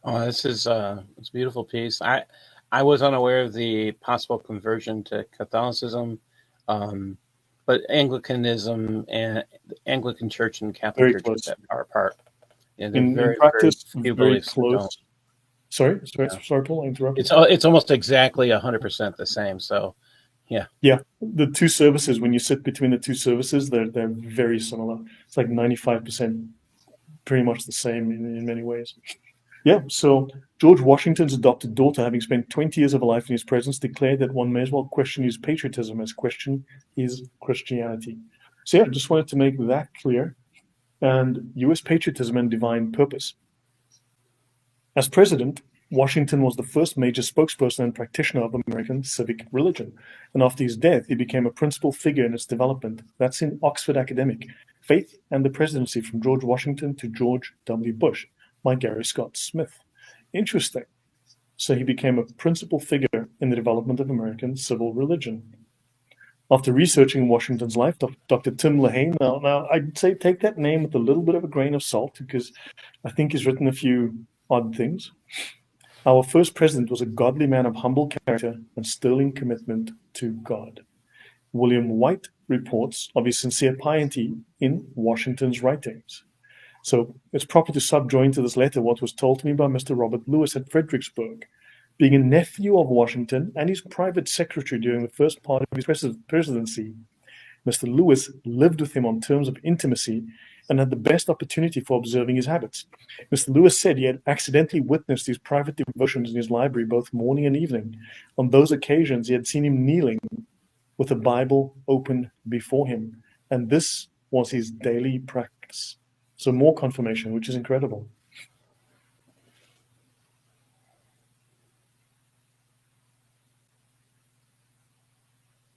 Oh, this is it's a beautiful piece. I was unaware of the possible conversion to Catholicism, but Anglicanism and Anglican Church and Catholic Very Church close. are apart. And In practice, few very beliefs that don't. close. Sorry, Paul, I interrupted. It's almost exactly 100% the same. So, yeah. The two services, when you sit between the two services, they're very similar. It's like 95%, pretty much the same in many ways. Yeah, so George Washington's adopted daughter, having spent 20 years of her life in his presence, declared that one may as well question his patriotism as question his Christianity. So yeah, just wanted to make that clear. And U.S. patriotism and divine purpose. As president, Washington was the first major spokesperson and practitioner of American civic religion. And after his death, he became a principal figure in its development. That's in Oxford Academic, Faith and the Presidency from George Washington to George W. Bush by Gary Scott Smith. Interesting. So he became a principal figure in the development of American civil religion. After researching Washington's life, Dr. Tim LaHaye, now I'd say take that name with a little bit of a grain of salt because I think he's written a few odd things. Our first president was a godly man of humble character and sterling commitment to God. William White reports of his sincere piety in Washington's writings. So it's proper to subjoin to this letter what was told to me by Mr. Robert Lewis at Fredericksburg. Being a nephew of Washington and his private secretary during the first part of his presidency, Mr. Lewis lived with him on terms of intimacy and had the best opportunity for observing his habits. Mr. Lewis said he had accidentally witnessed his private devotions in his library both morning and evening. On those occasions, he had seen him kneeling with a Bible open before him, and this was his daily practice. So more confirmation, which is incredible.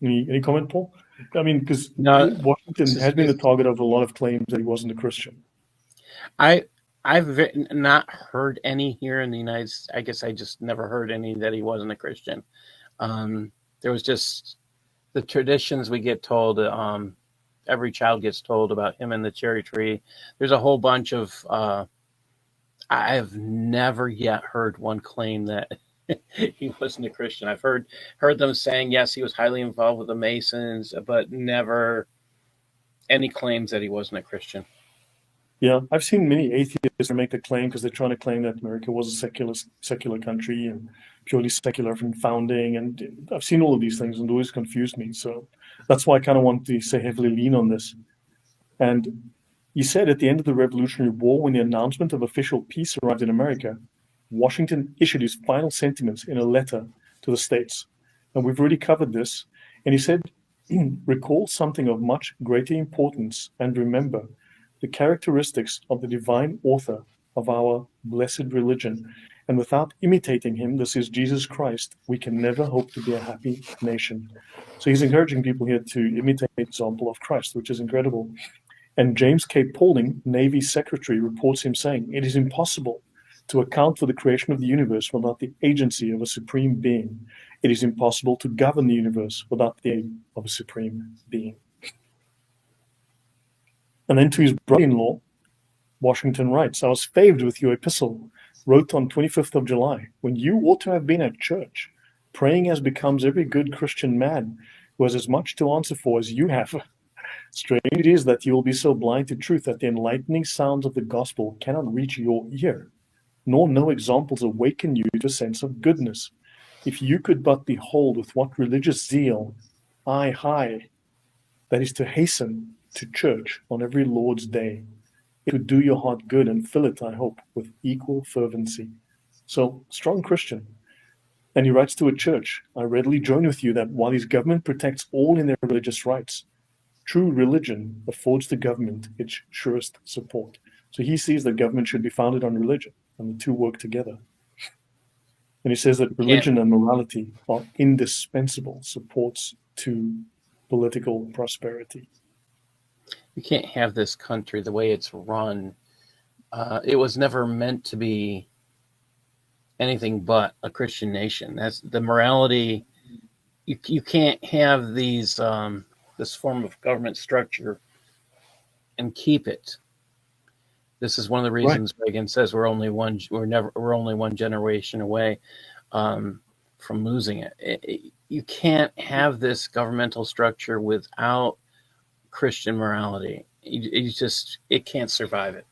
Any comment, Paul? I mean, because Washington has been the target of a lot of claims that he wasn't a Christian. I've not heard any here in the United States. I guess I just never heard any that he wasn't a Christian. There was just the traditions we get told. Every child gets told about him and the cherry tree. There's a whole bunch of. I've never yet heard one claim that he wasn't a Christian. I've heard them saying yes, he was highly involved with the Masons, but never any claims that he wasn't a Christian. Yeah, I've seen many atheists make the claim because they're trying to claim that America was a secular country and purely secular from founding. And I've seen all of these things and it always confused me. So that's why I kind of want to say heavily lean on this. And he said at the end of the Revolutionary War, when the announcement of official peace arrived in America, Washington issued his final sentiments in a letter to the states. And we've already covered this. And he said, recall something of much greater importance and remember the characteristics of the divine author of our blessed religion. And without imitating him, this is Jesus Christ, we can never hope to be a happy nation. So he's encouraging people here to imitate the example of Christ, which is incredible. And James K. Paulding, Navy Secretary, reports him saying, it is impossible to account for the creation of the universe without the agency of a supreme being. It is impossible to govern the universe without the aid of a supreme being. And then to his brother-in-law, Washington writes, I was favored with your epistle, wrote on 25th of July, when you ought to have been at church, praying as becomes every good Christian man who has as much to answer for as you have. Strange it is that you will be so blind to truth that the enlightening sounds of the gospel cannot reach your ear, nor no examples awaken you to a sense of goodness. If you could but behold with what religious zeal I high, that is to hasten to church on every Lord's day, it would do your heart good and fill it, I hope, with equal fervency. So, strong Christian. And he writes to a church, I readily join with you that while his government protects all in their religious rights, true religion affords the government its surest support. So he sees that government should be founded on religion, and the two work together. And he says that religion and morality are indispensable supports to political prosperity. You can't have this country the way it's run. It was never meant to be anything but a Christian nation. That's the morality. You can't have these this form of government structure and keep it. This is one of the reasons Reagan says we're only one generation away from losing it. You can't have this governmental structure without Christian morality. It can't survive it.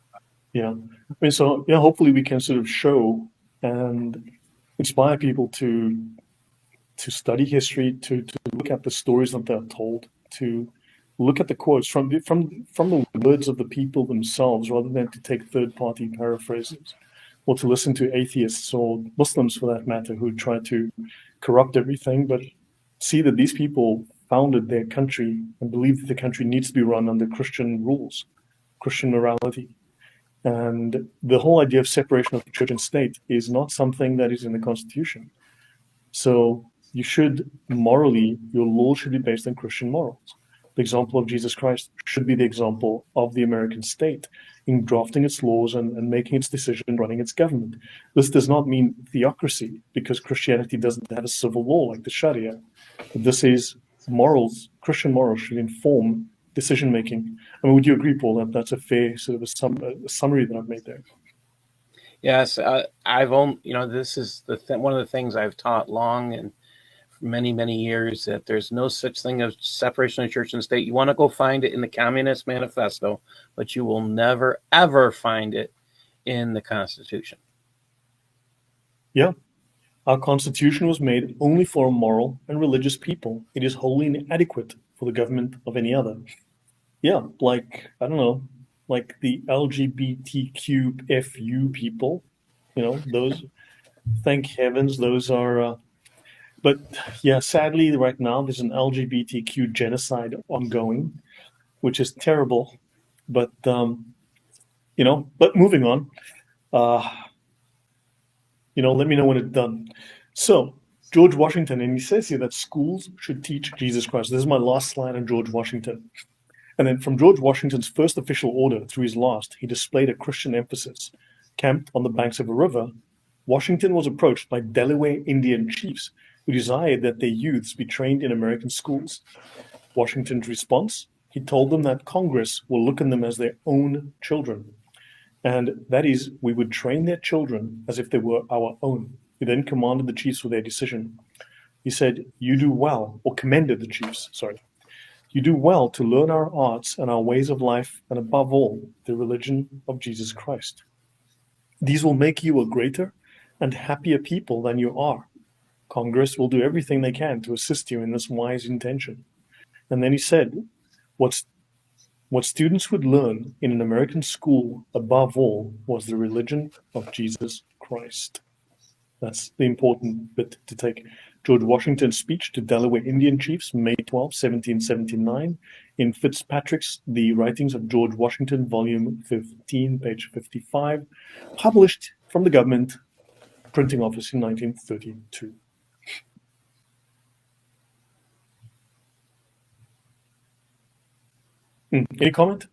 Yeah. I mean, so yeah, hopefully we can sort of show and inspire people to study history, to look at the stories that they're told, to look at the quotes from the words of the people themselves, rather than to take third-party paraphrases. or to listen to atheists or Muslims for that matter who try to corrupt everything, but see that these people founded their country and believe that the country needs to be run under Christian rules, Christian morality. And the whole idea of separation of church and state is not something that is in the Constitution. So you should morally, your law should be based on Christian morals. The example of Jesus Christ should be the example of the American state in drafting its laws and making its decision, running its government. This does not mean theocracy, because Christianity doesn't have a civil law like the Sharia. This is morals. Christian morals should inform decision making. I mean, would you agree, Paul, that that's a fair sort of a summary that I've made there? Yes, I've only, this is one of the things I've taught long and many, many years, that there's no such thing as separation of church and state. You want to go find it in the Communist Manifesto, but you will never, ever find it in the Constitution. Yeah. Our Constitution was made only for moral and religious people. It is wholly inadequate for the government of any other. Yeah, like, I don't know, like the LGBTQ FU people, those, thank heavens, those are, but yeah, sadly, right now there's an LGBTQ genocide ongoing, which is terrible. But, but moving on, let me know when it's done. So, George Washington, and he says here that schools should teach Jesus Christ. This is my last slide on George Washington. And then from George Washington's first official order through his last, he displayed a Christian emphasis. Camped on the banks of a river, Washington was approached by Delaware Indian chiefs who desired that their youths be trained in American schools. Washington's response? He told them that Congress will look on them as their own children. And that is, we would train their children as if they were our own. He then commanded the chiefs for their decision. He said, you do well, or commended the chiefs, sorry. You do well to learn our arts and our ways of life, and above all, the religion of Jesus Christ. These will make you a greater and happier people than you are. Congress will do everything they can to assist you in this wise intention. And then he said, what students would learn in an American school, above all, was the religion of Jesus Christ. That's the important bit to take. George Washington's speech to Delaware Indian chiefs, May 12, 1779, in Fitzpatrick's The Writings of George Washington, volume 15, page 55, published from the government printing office in 1932. Any comment?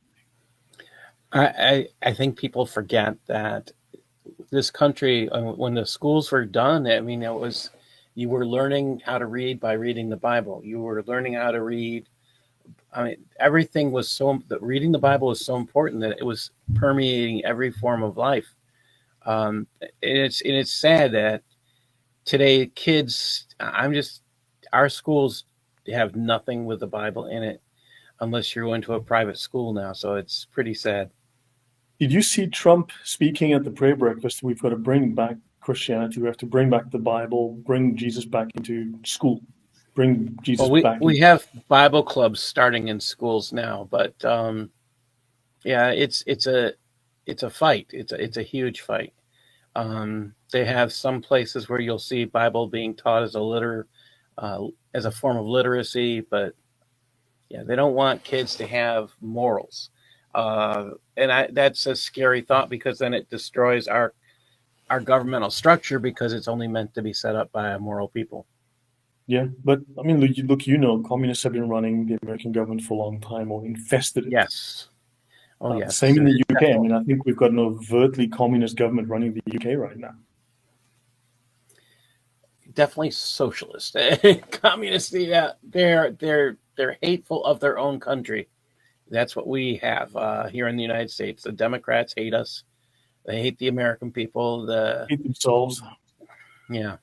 I think people forget that this country, when the schools were done, I mean, you were learning how to read by reading the Bible. You were learning how to read. I mean, everything was reading the Bible was so important that it was permeating every form of life. And it's sad that today kids, our schools have nothing with the Bible in it, unless you're going to a private school now. So it's pretty sad. Did you see Trump speaking at the prayer breakfast? We've got to bring back Christianity. We have to bring back the Bible, bring Jesus back into school, bring Jesus back. We have Bible clubs starting in schools now, but yeah, it's a fight. It's a huge fight. They have some places where you'll see Bible being taught as a form of literacy, but yeah, they don't want kids to have morals. And that's a scary thought, because then it destroys our governmental structure, because it's only meant to be set up by moral people. Yeah, but I mean, look, communists have been running the American government for a long time, or infested it. Yes. Oh, yes. Same in the UK. Definitely. I mean, I think we've got an overtly communist government running the UK right now. Definitely socialist. Communist, yeah, they're hateful of their own country. That's what we have here in the United States. The Democrats hate us. They hate the American people. Hate themselves. Yeah.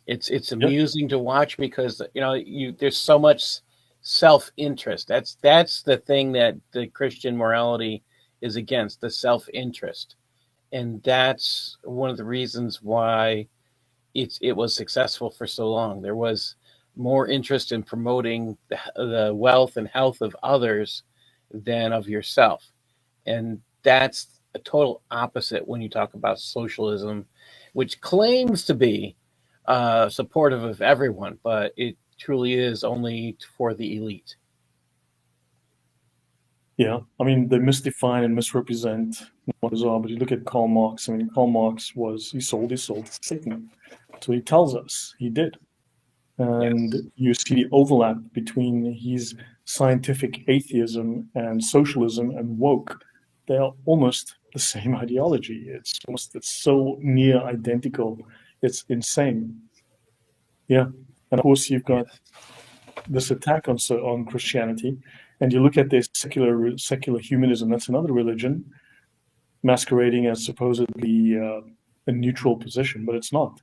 It's amusing to watch, because there's so much self-interest. That's the thing that the Christian morality is against, the self-interest. And that's one of the reasons why it was successful for so long. There was more interest in promoting the wealth and health of others than of yourself. And that's a total opposite when you talk about socialism, which claims to be supportive of everyone, but it truly is only for the elite. Yeah, I mean, they misdefine and misrepresent what is are. But you look at Karl Marx. I mean, Karl Marx he sold his soul to Satan. So he tells us he did. And Yes. you see the overlap between his scientific atheism and socialism and woke. They are almost the same ideology. It's so near identical. It's insane. Yeah. And of course, you've got this attack on Christianity, and you look at this secular humanism. That's another religion masquerading as supposedly a neutral position, but it's not.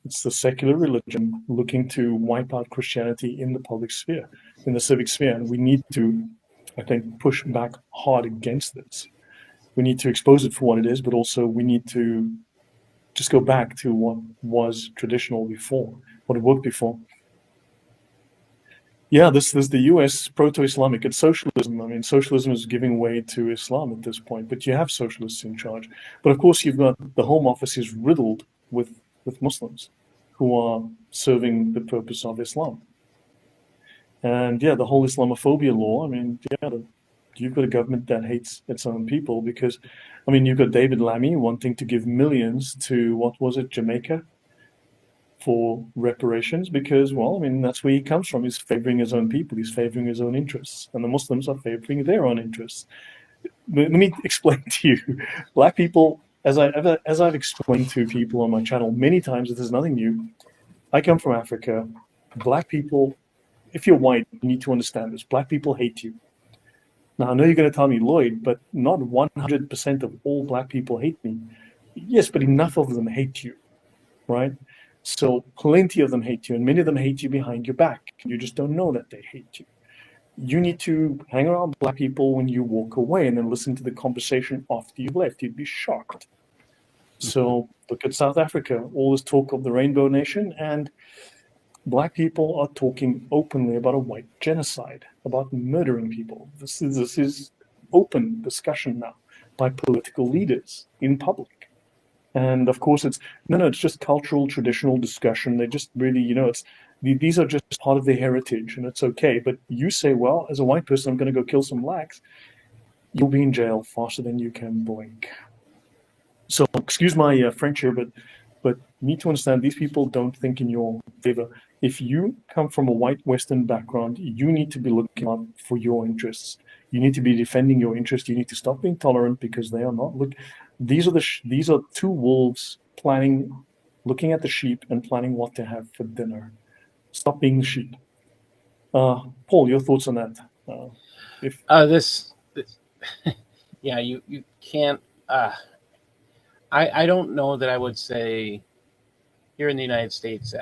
It's the secular religion looking to wipe out Christianity in the public sphere, in the civic sphere, and we need to, I think, push back hard against this. We need to expose it for what it is, but also we need to just go back to what was traditional before, what it worked before. Yeah, this is the US proto-Islamic. It's socialism. I mean, socialism is giving way to Islam at this point, but you have socialists in charge. But of course, you've got the Home Office is riddled with Muslims who are serving the purpose of Islam. And yeah, the whole Islamophobia law, I mean, yeah, you've got a government that hates its own people because, I mean, you've got David Lammy wanting to give millions to, what was it, Jamaica? For reparations because, well, I mean, that's where he comes from. He's favoring his own people. He's favoring his own interests. And the Muslims are favoring their own interests. Let me explain to you. Black people, as I've explained to people on my channel many times, this is nothing new. I come from Africa. Black people, if you're white, you need to understand this. Black people hate you. Now, I know you're going to tell me, Lloyd, but not 100% of all black people hate me. Yes, but enough of them hate you, right? So plenty of them hate you, and many of them hate you behind your back. You just don't know that they hate you. You need to hang around black people when you walk away and then listen to the conversation after you've left. You'd be shocked. So look at South Africa, all this talk of the Rainbow Nation, and black people are talking openly about a white genocide, about murdering people. This is open discussion now by political leaders in public. And of course, it's just cultural, traditional discussion. They just really, these are just part of their heritage, and it's okay. But you say, well, as a white person, I'm going to go kill some blacks. You'll be in jail faster than you can blink. So, excuse my French here, but you need to understand these people don't think in your favor. If you come from a white Western background, you need to be looking out for your interests. You need to be defending your interests. You need to stop being tolerant because they are not. Look, these are two wolves looking at the sheep and planning what to have for dinner. Stop being the sheep. Paul, your thoughts on that? This yeah, you can't. I don't know that I would say here in the United States.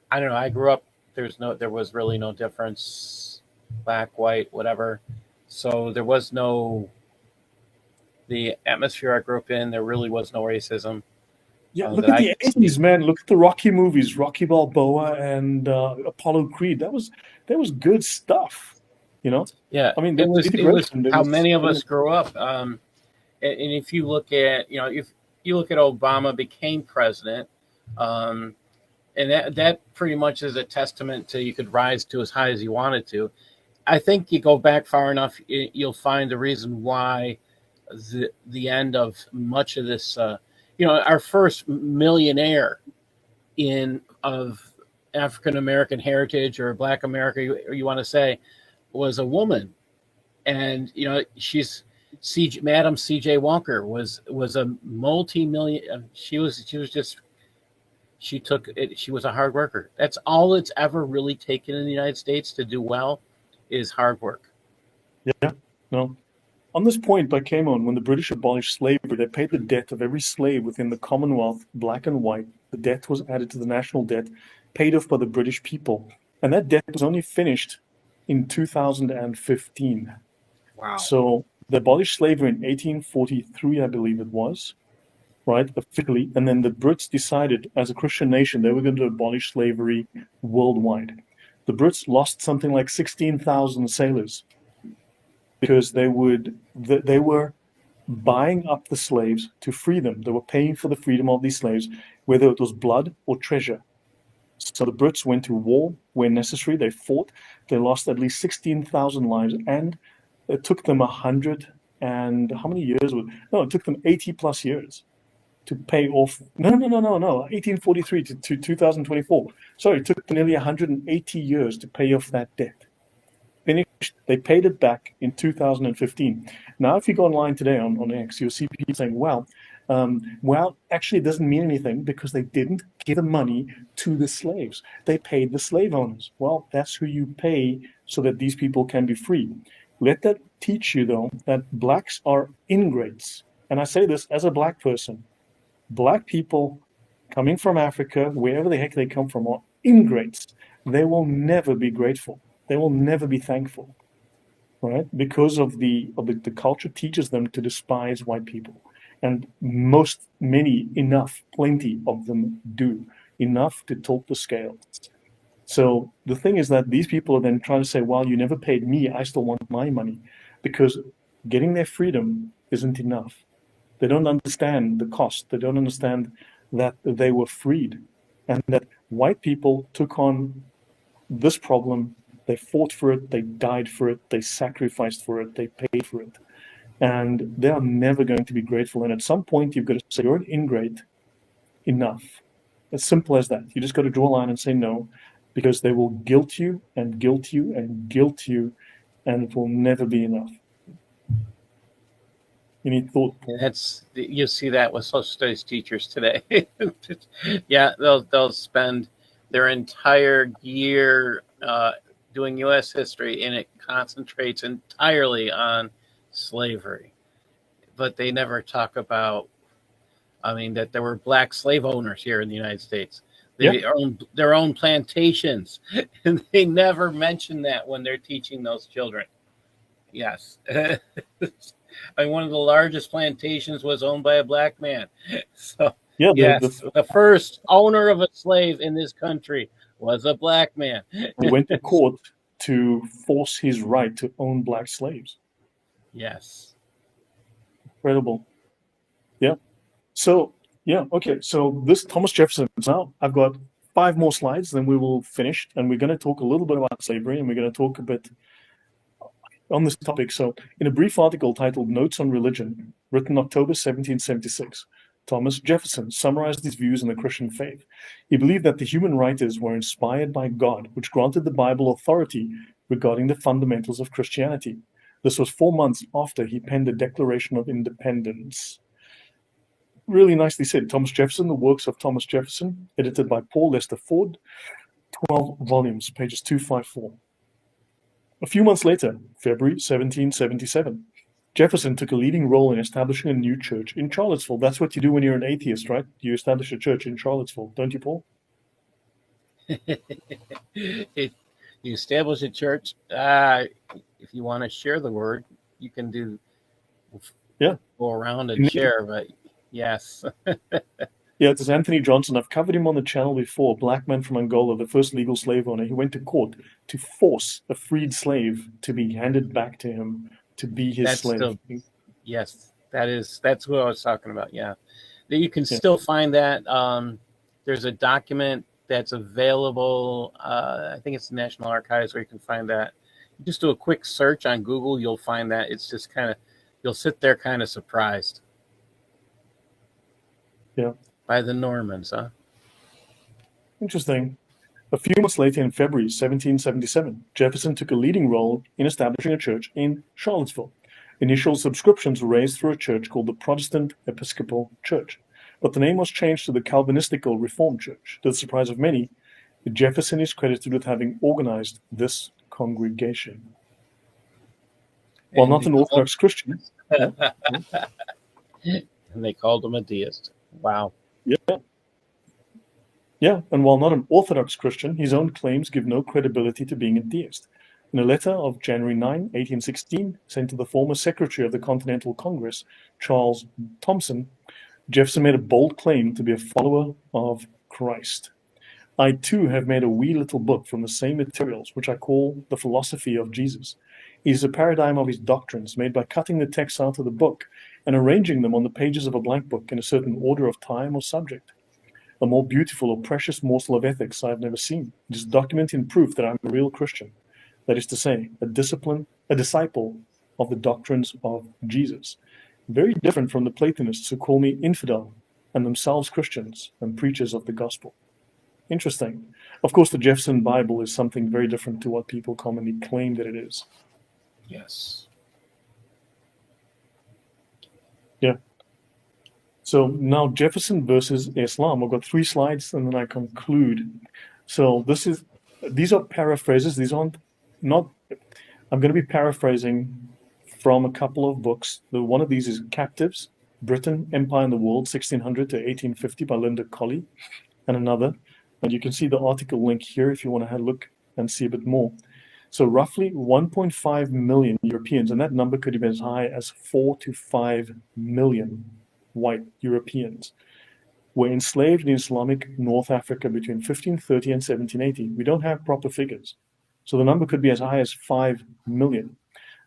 I don't know. I grew up. There was really no difference, black, white, whatever. So there was the atmosphere I grew up in. There really was no racism. Yeah, look at the 80s, man. Look at the Rocky movies, Rocky Balboa and Apollo Creed. That was good stuff, you know? Yeah, I mean, it was how many of us grew up. And if you look at, if you look at Obama became president, and that pretty much is a testament to you could rise to as high as you wanted to. I think you go back far enough, you'll find the reason why the end of much of this, our first millionaire of African American heritage or Black America, you want to say, was a woman, and she's Madam C.J. Walker was a multi-million. She took it. She was a hard worker. That's all it's ever really taken in the United States to do well, is hard work. Yeah, no. On this point by Camon, when the British abolished slavery, they paid the debt of every slave within the Commonwealth, black and white. The debt was added to the national debt, paid off by the British people. And that debt was only finished in 2015. Wow. So they abolished slavery in 1843, I believe it was, right, officially. And then the Brits decided, as a Christian nation, they were going to abolish slavery worldwide. The Brits lost something like 16,000 sailors because they were buying up the slaves to free them. They were paying for the freedom of these slaves, whether it was blood or treasure. So the Brits went to war where necessary. They fought. They lost at least 16,000 lives, and it took them 100 and how many years? No, it took them 80 plus years to pay off. No, 1843 to 2024. Sorry, it took them nearly 180 years to pay off that debt. Finished. They paid it back in 2015. Now, if you go online today on X, you'll see people saying, well, actually, it doesn't mean anything because they didn't give the money to the slaves. They paid the slave owners. Well, that's who you pay so that these people can be free. Let that teach you, though, that blacks are ingrates. And I say this as a black person. Black people coming from Africa, wherever the heck they come from, are ingrates. They will never be grateful. They will never be thankful, right? Because of the culture teaches them to despise white people. And plenty of them do, enough to tilt the scales. So the thing is that these people are then trying to say, well, you never paid me, I still want my money. Because getting their freedom isn't enough. They don't understand the cost. They don't understand that they were freed and that white people took on this problem. They fought for it, they died for it, they sacrificed for it, they paid for it. And they are never going to be grateful. And at some point, you've got to say, you're an ingrate, enough. As simple as that. You just got to draw a line and say no, because they will guilt you and guilt you and guilt you, and it will never be enough. Any thought? You see that with social studies teachers today. Yeah, they'll spend their entire year doing U.S. history, and it concentrates entirely on slavery, but they never talk about, that there were black slave owners here in the United States. They owned their own plantations, and they never mention that when they're teaching those children. Yes. One of the largest plantations was owned by a black man. So the first owner of a slave in this country was a black man. He went to court to force his right to own black slaves. Yes. Incredible. Yeah. So, okay. So this Thomas Jefferson, now I've got 5 more slides, then we will finish. And we're going to talk a little bit about slavery, and we're going to talk a bit on this topic. So in a brief article titled Notes on Religion, written October 1776, Thomas Jefferson summarized his views on the Christian faith. He believed that the human writers were inspired by God, which granted the Bible authority regarding the fundamentals of Christianity. This was 4 months after he penned the Declaration of Independence. Really nicely said. Thomas Jefferson, The Works of Thomas Jefferson, edited by Paul Lester Ford, 12 volumes, pages 254. A few months later, February 1777, Jefferson took a leading role in establishing a new church in Charlottesville. That's what you do when you're an atheist, right? You establish a church in Charlottesville, don't you, Paul? You establish a church. If you want to share the word, you can go around and share, but yes. Yeah, it is Anthony Johnson. I've covered him on the channel before. A black man from Angola, the first legal slave owner. He went to court to force a freed slave to be handed back to him to be his slave. Yes, that's what I was talking about. Yeah, you can still find that. There's a document that's available. I think it's the National Archives where you can find that. Just do a quick search on Google, you'll find that. It's just you'll sit there kind of surprised. Yeah. By the Normans, huh? Interesting. A few months later, in February 1777, Jefferson took a leading role in establishing a church in Charlottesville. Initial subscriptions were raised through a church called the Protestant Episcopal Church, but the name was changed to the Calvinistical Reformed Church. To the surprise of many, Jefferson is credited with having organized this congregation. While not an Orthodox Christian. And they called him a deist. Wow. Yeah, and while not an Orthodox Christian, his own claims give no credibility to being a deist. In a letter of January 9, 1816, sent to the former Secretary of the Continental Congress, Charles Thomson, Jefferson made a bold claim to be a follower of Christ. I too have made a wee little book from the same materials, which I call the philosophy of Jesus. It is a paradigm of his doctrines made by cutting the text out of the book and arranging them on the pages of a blank book in a certain order of time or subject. A more beautiful or precious morsel of ethics I have never seen. It is documenting proof that I'm a real Christian. That is to say, a disciple of the doctrines of Jesus. Very different from the Platonists who call me infidel and themselves Christians and preachers of the gospel. Interesting. Of course, the Jefferson Bible is something very different to what people commonly claim that it is. Yes. Yeah. So now Jefferson versus Islam. I've got 3 slides and then I conclude. So these are paraphrases. These aren't not. I'm going to be paraphrasing from a couple of books. One of these is Captives, Britain, Empire and the World, 1600 to 1850 by Linda Colley, and another. And you can see the article link here if you want to have a look and see a bit more. So roughly 1.5 million Europeans, and that number could be as high as 4 to 5 million white Europeans, were enslaved in Islamic North Africa between 1530 and 1780. We don't have proper figures. So the number could be as high as 5 million.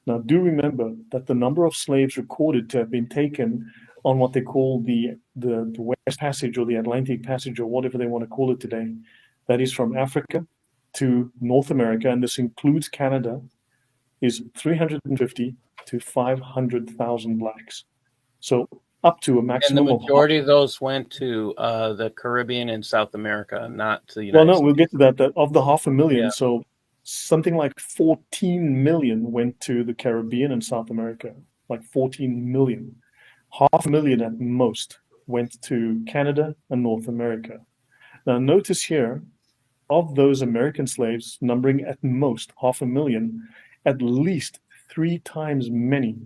Now, do remember that the number of slaves recorded to have been taken on what they call the West Passage or the Atlantic Passage or whatever they want to call it today, that is from Africa to North America, and this includes Canada, is 350 to 500,000 blacks. So up to a maximum and the majority of those went to the Caribbean and South America, not to the United States. Well, no, we'll get to that. Of the 500,000, yeah. So something like 14 million went to the Caribbean and South America, like 14 million. 500,000 at most went to Canada and North America. Now, notice here, of those American slaves, numbering at most 500,000, at least 3 times many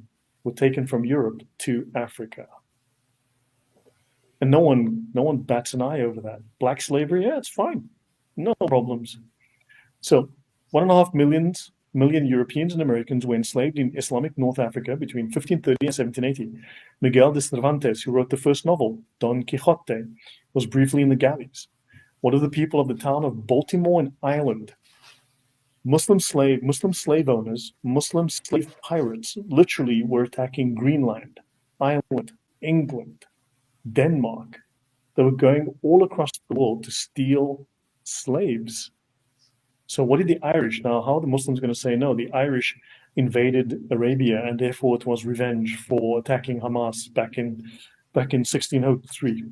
were taken from Europe to Africa. And no one bats an eye over that. Black slavery, yeah, it's fine. No problems. So 1.5 million Europeans and Americans were enslaved in Islamic North Africa between 1530 and 1780. Miguel de Cervantes, who wrote the first novel, Don Quixote, was briefly in the galleys. What of the people of the town of Baltimore in Ireland? Muslim slave owners, Muslim slave pirates literally were attacking Greenland, Ireland, England, Denmark. They were going all across the world to steal slaves. So what did the Irish, now how are the Muslims going to say no? The Irish invaded Arabia and therefore it was revenge for attacking Hamas back in 1603.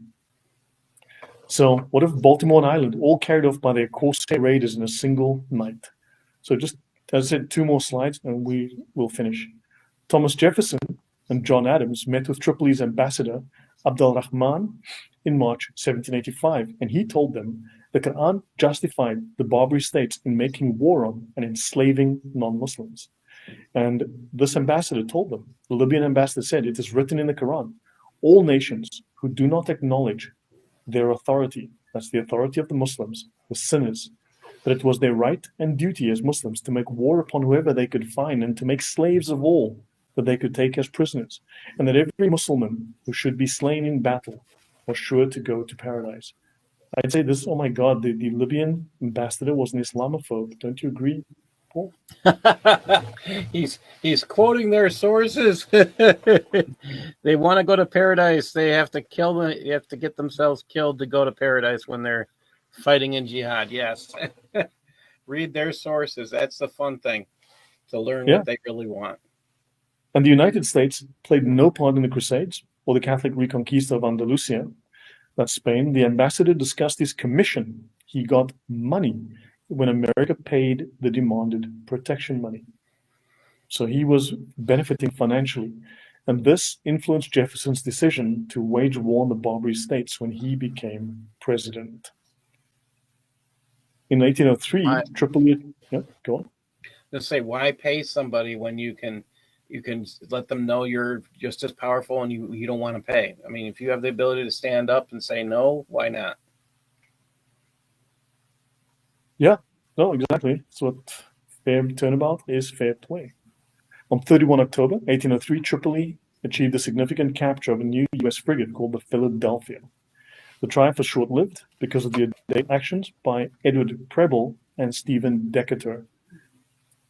So what if Baltimore and Ireland all carried off by their Corsair raiders in a single night? So just, as I said, 2 more slides and we will finish. Thomas Jefferson and John Adams met with Tripoli's ambassador, Abdul Rahman, in March 1785, and he told them the Quran justified the Barbary states in making war on and enslaving non-Muslims. And this ambassador told them, the Libyan ambassador said, it is written in the Quran, all nations who do not acknowledge their authority, that's the authority of the Muslims, were sinners, that it was their right and duty as Muslims to make war upon whoever they could find and to make slaves of all that they could take as prisoners, and that every Muslim who should be slain in battle was sure to go to paradise. I'd say this, oh my God, the Libyan ambassador was an Islamophobe. Don't you agree, Paul? He's quoting their sources. They want to go to paradise. They have to kill them. They have to get themselves killed to go to paradise when they're fighting in jihad. Yes. Read their sources. That's the fun thing, to learn what they really want. And the United States played no part in the Crusades or the Catholic Reconquista of Andalusia, that's Spain. The ambassador discussed his commission. He got money when America paid the demanded protection money. So he was benefiting financially. And this influenced Jefferson's decision to wage war on the Barbary states when he became president. In 1803, Tripoli... Yeah, go on. Let's say, why pay somebody when you can let them know you're just as powerful and you don't want to pay? I mean, if you have the ability to stand up and say no, why not? Yeah, no, exactly. That's what fair turnabout is, fair play. On 31 October 1803, Tripoli achieved a significant capture of a new U.S. frigate called the Philadelphia. The triumph was short-lived because of the actions by Edward Preble and Stephen Decatur.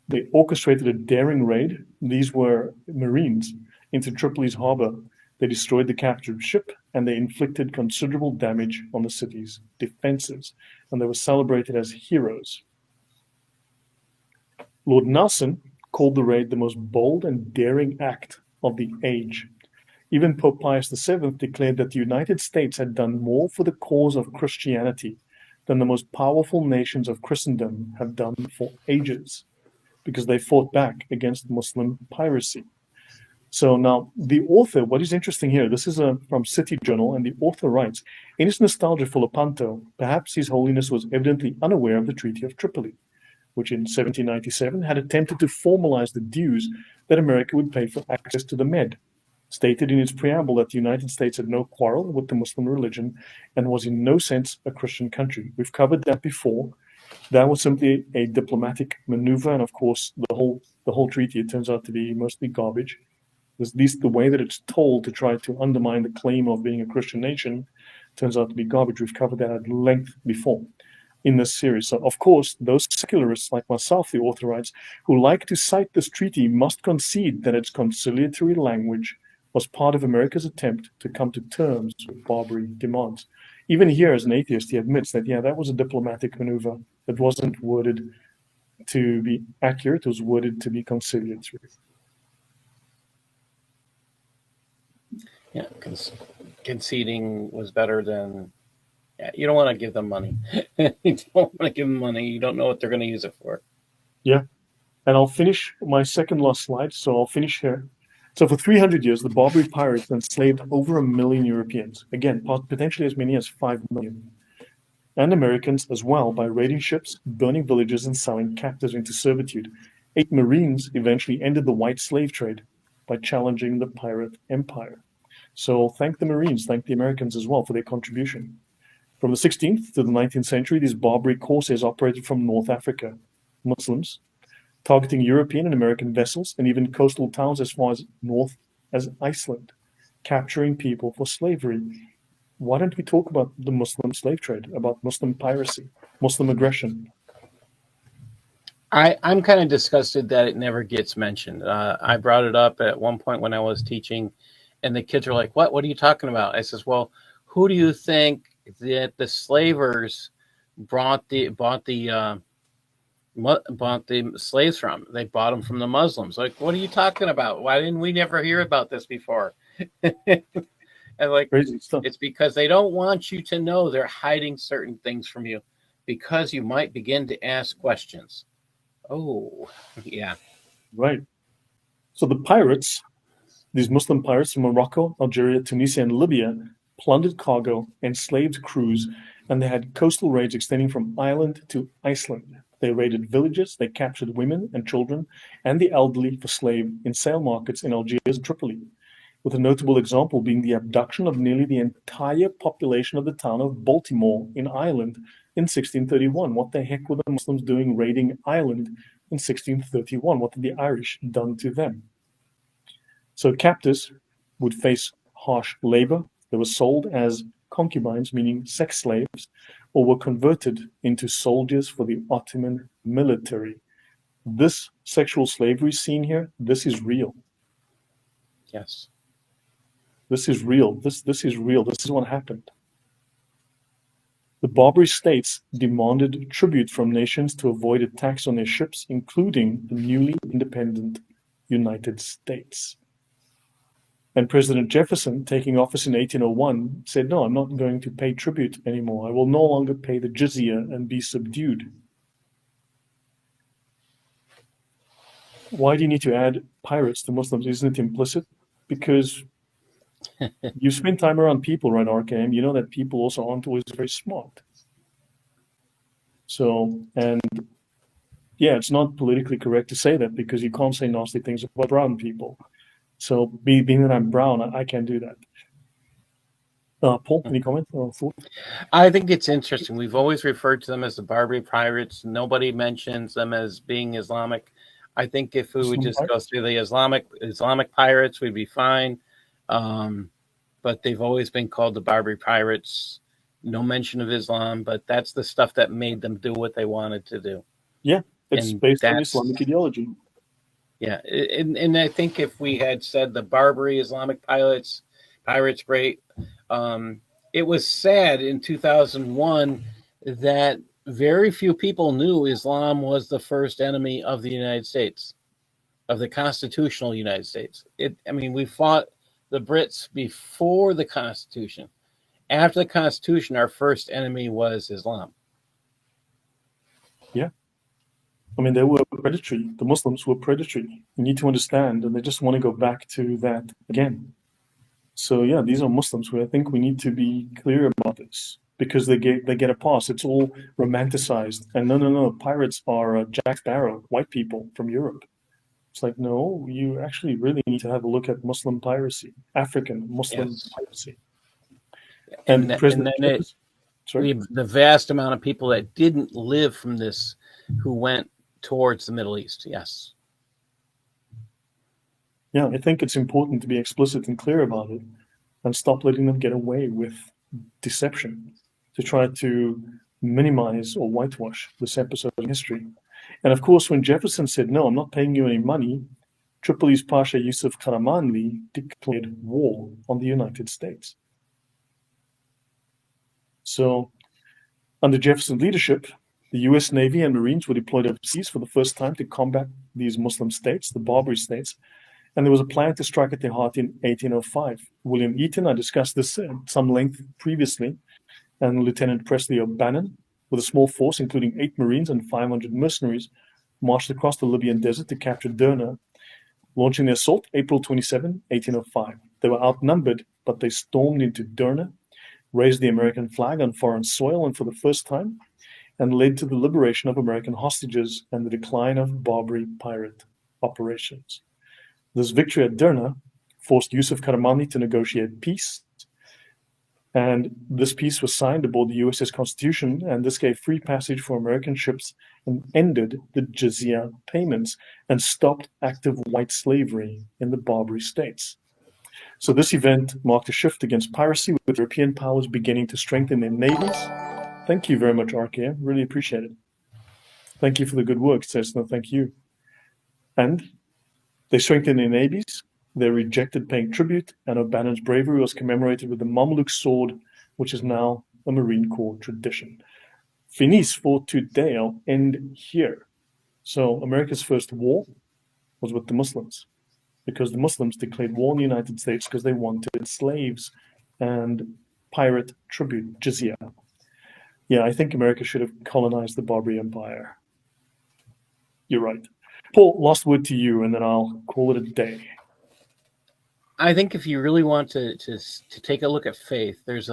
They orchestrated a daring raid. These were Marines into Tripoli's harbor They destroyed the captured ship, and they inflicted considerable damage on the city's defenses, and they were celebrated as heroes. Lord Nelson called the raid the most bold and daring act of the age. Even Pope Pius VII declared that the United States had done more for the cause of Christianity than the most powerful nations of Christendom have done for ages, because they fought back against Muslim piracy. So now the author, what is interesting here, this is from City Journal, and the author writes, in his nostalgia for Lepanto, perhaps His Holiness was evidently unaware of the Treaty of Tripoli, which in 1797 had attempted to formalize the dues that America would pay for access to the Med, stated in its preamble that the United States had no quarrel with the Muslim religion and was in no sense a Christian country. We've covered that before. That was simply a diplomatic maneuver, and of course, the whole treaty, it turns out to be mostly garbage. At least the way that it's told to try to undermine the claim of being a Christian nation turns out to be garbage. We've covered that at length before in this series. So, of course, those secularists like myself, the author writes, who like to cite this treaty must concede that its conciliatory language was part of America's attempt to come to terms with Barbary demands. Even here, as an atheist, he admits that, yeah, that was a diplomatic maneuver. It wasn't worded to be accurate, it was worded to be conciliatory. Yeah, conceding was better than. Yeah, you don't want to give them money. You don't want to give them money. You don't know what they're going to use it for. Yeah, and I'll finish my second last slide. So I'll finish here. So for 300 years, the Barbary pirates enslaved over 1 million Europeans. Again, potentially as many as 5 million. And Americans as well, by raiding ships, burning villages, and selling captives into servitude. 8 Marines eventually ended the white slave trade by challenging the pirate empire. So thank the Marines, thank the Americans as well for their contribution. From the 16th to the 19th century, these Barbary corsairs operated from North Africa, Muslims, targeting European and American vessels and even coastal towns as far as north as Iceland, capturing people for slavery. Why don't we talk about the Muslim slave trade, about Muslim piracy, Muslim aggression? I'm kind of disgusted that it never gets mentioned. I brought it up at one point when I was teaching, and the kids were like, "What? What are you talking about?" I says, "Well, who do you think that the slavers bought the slaves from? They bought them from the Muslims. Like, what are you talking about? Why didn't we never hear about this before?" And like, crazy stuff. It's because they don't want you to know they're hiding certain things from you, because you might begin to ask questions. Oh, yeah. Right. So the pirates, these Muslim pirates from Morocco, Algeria, Tunisia, and Libya, plundered cargo, enslaved crews, and they had coastal raids extending from Ireland to Iceland. They raided villages, they captured women and children and the elderly for slave in sale markets in Algiers and Tripoli, with a notable example being the abduction of nearly the entire population of the town of Baltimore in Ireland in 1631. What the heck were the Muslims doing raiding Ireland in 1631? What had the Irish done to them? So captives would face harsh labor. They were sold as concubines, meaning sex slaves, or were converted into soldiers for the Ottoman military. This sexual slavery seen here, this is real. Yes. This is real. This is real. This is what happened. The Barbary states demanded tribute from nations to avoid attacks on their ships, including the newly independent United States. And President Jefferson, taking office in 1801, said, "No, I'm not going to pay tribute anymore. I will no longer pay the jizya and be subdued." Why do you need to add pirates to Muslims? Isn't it implicit? Because you spend time around people, right, RKM? You know that people also aren't always very smart. So, and yeah, it's not politically correct to say that, because you can't say nasty things about brown people. So, being that I'm brown, I can't do that. Paul, any comment or thought? I think it's interesting. We've always referred to them as the Barbary pirates. Nobody mentions them as being Islamic. I think if we would just go through the Islamic pirates, we'd be fine. But they've always been called the Barbary pirates. No mention of Islam, but that's the stuff that made them do what they wanted to do. Yeah, it's based on Islamic ideology. Yeah, and I think if we had said the Barbary Islamic pirates, Pirates great. It was sad in 2001 that very few people knew Islam was the first enemy of the United States, of the constitutional United States. We fought the Brits before the Constitution. After the Constitution, our first enemy was Islam. Yeah. I mean, they were predatory. The Muslims were predatory. You need to understand, and they just want to go back to that again. So yeah, these are Muslims who I think we need to be clear about this because they get a pass. It's all romanticized. And no, pirates are Jack Sparrow, white people from Europe. It's like, no, you actually really need to have a look at Muslim piracy, African Muslim piracy. And then the vast amount of people that didn't live from this who went towards the Middle East. Yes. Yeah, I think it's important to be explicit and clear about it and stop letting them get away with deception to try to minimize or whitewash this episode in history. And of course, when Jefferson said, no, I'm not paying you any money, Tripoli's Pasha Yusuf Karamanli declared war on the United States. So under Jefferson's leadership, the US Navy and Marines were deployed overseas for the first time to combat these Muslim states, the Barbary states, and there was a plan to strike at their heart in 1805. William Eaton, I discussed this at some length previously, and Lieutenant Presley O'Bannon, with a small force, including 8 Marines and 500 mercenaries, marched across the Libyan desert to capture Derna, launching their assault April 27, 1805. They were outnumbered, but they stormed into Derna, raised the American flag on foreign soil, and for the first time, and led to the liberation of American hostages and the decline of Barbary pirate operations. This victory at Derna forced Yusuf Karamanli to negotiate peace, and this peace was signed aboard the USS Constitution, and this gave free passage for American ships and ended the jizya payments and stopped active white slavery in the Barbary states. So this event marked a shift against piracy, with European powers beginning to strengthen their navies. Thank you very much, RK. Really appreciate it. Thank you for the good work, says no, thank you. And they strengthened their navies, they rejected paying tribute, and O'Bannon's bravery was commemorated with the Mamluk sword, which is now a Marine Corps tradition. Finis for today. I'll end here. So America's first war was with the Muslims, because the Muslims declared war on the United States because they wanted slaves and pirate tribute, jizya. Yeah, I think America should have colonized the Barbary Empire. You're right. Paul, last word to you, and then I'll call it a day. I think if you really want to take a look at faith, there's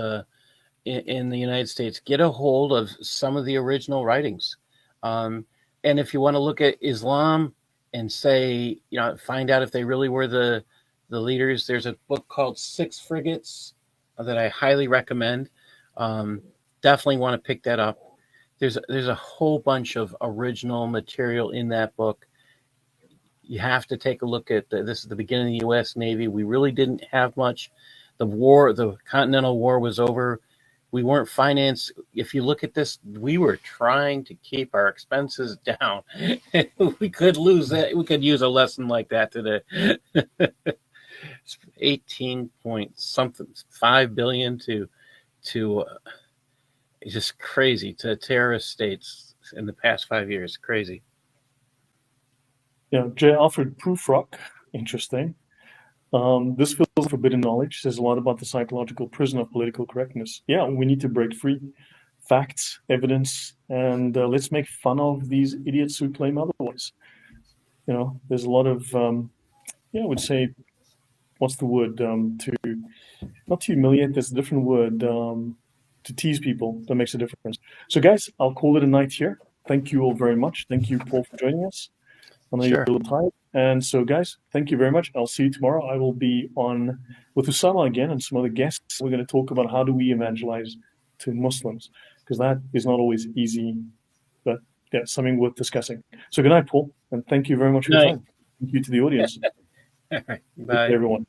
in the United States, get a hold of some of the original writings. And if you want to look at Islam and say, find out if they really were the leaders, there's a book called 6 Frigates that I highly recommend. Definitely want to pick that up. There's a whole bunch of original material in that book. You have to take a look at this is the beginning of the U.S. Navy. We really didn't have much. The Continental War was over. We weren't financed. If you look at this, we were trying to keep our expenses down. We could lose that. We could use a lesson like that today. 18 point something, 5 billion to it's just crazy, to terrorist states in the past 5 years. Crazy. Yeah, J. Alfred Prufrock, interesting. This feels like forbidden knowledge, says a lot about the psychological prison of political correctness. Yeah, we need to break free. Facts, evidence, and let's make fun of these idiots who claim otherwise. There's a lot of, I would say, what's the word? Not to humiliate, there's a different word, to tease people that makes a difference. So guys, I'll call it a night here. Thank you all very much. Thank you, Paul, for joining us. I know you're a little tired. And so guys, thank you very much. I'll see you tomorrow. I will be on with Usama again and some other guests. We're going to talk about how do we evangelize to Muslims, because that is not always easy, but yeah, something worth discussing. So good night, Paul, and thank you very much for your time. Thank you to the audience. All right. Bye. Everyone.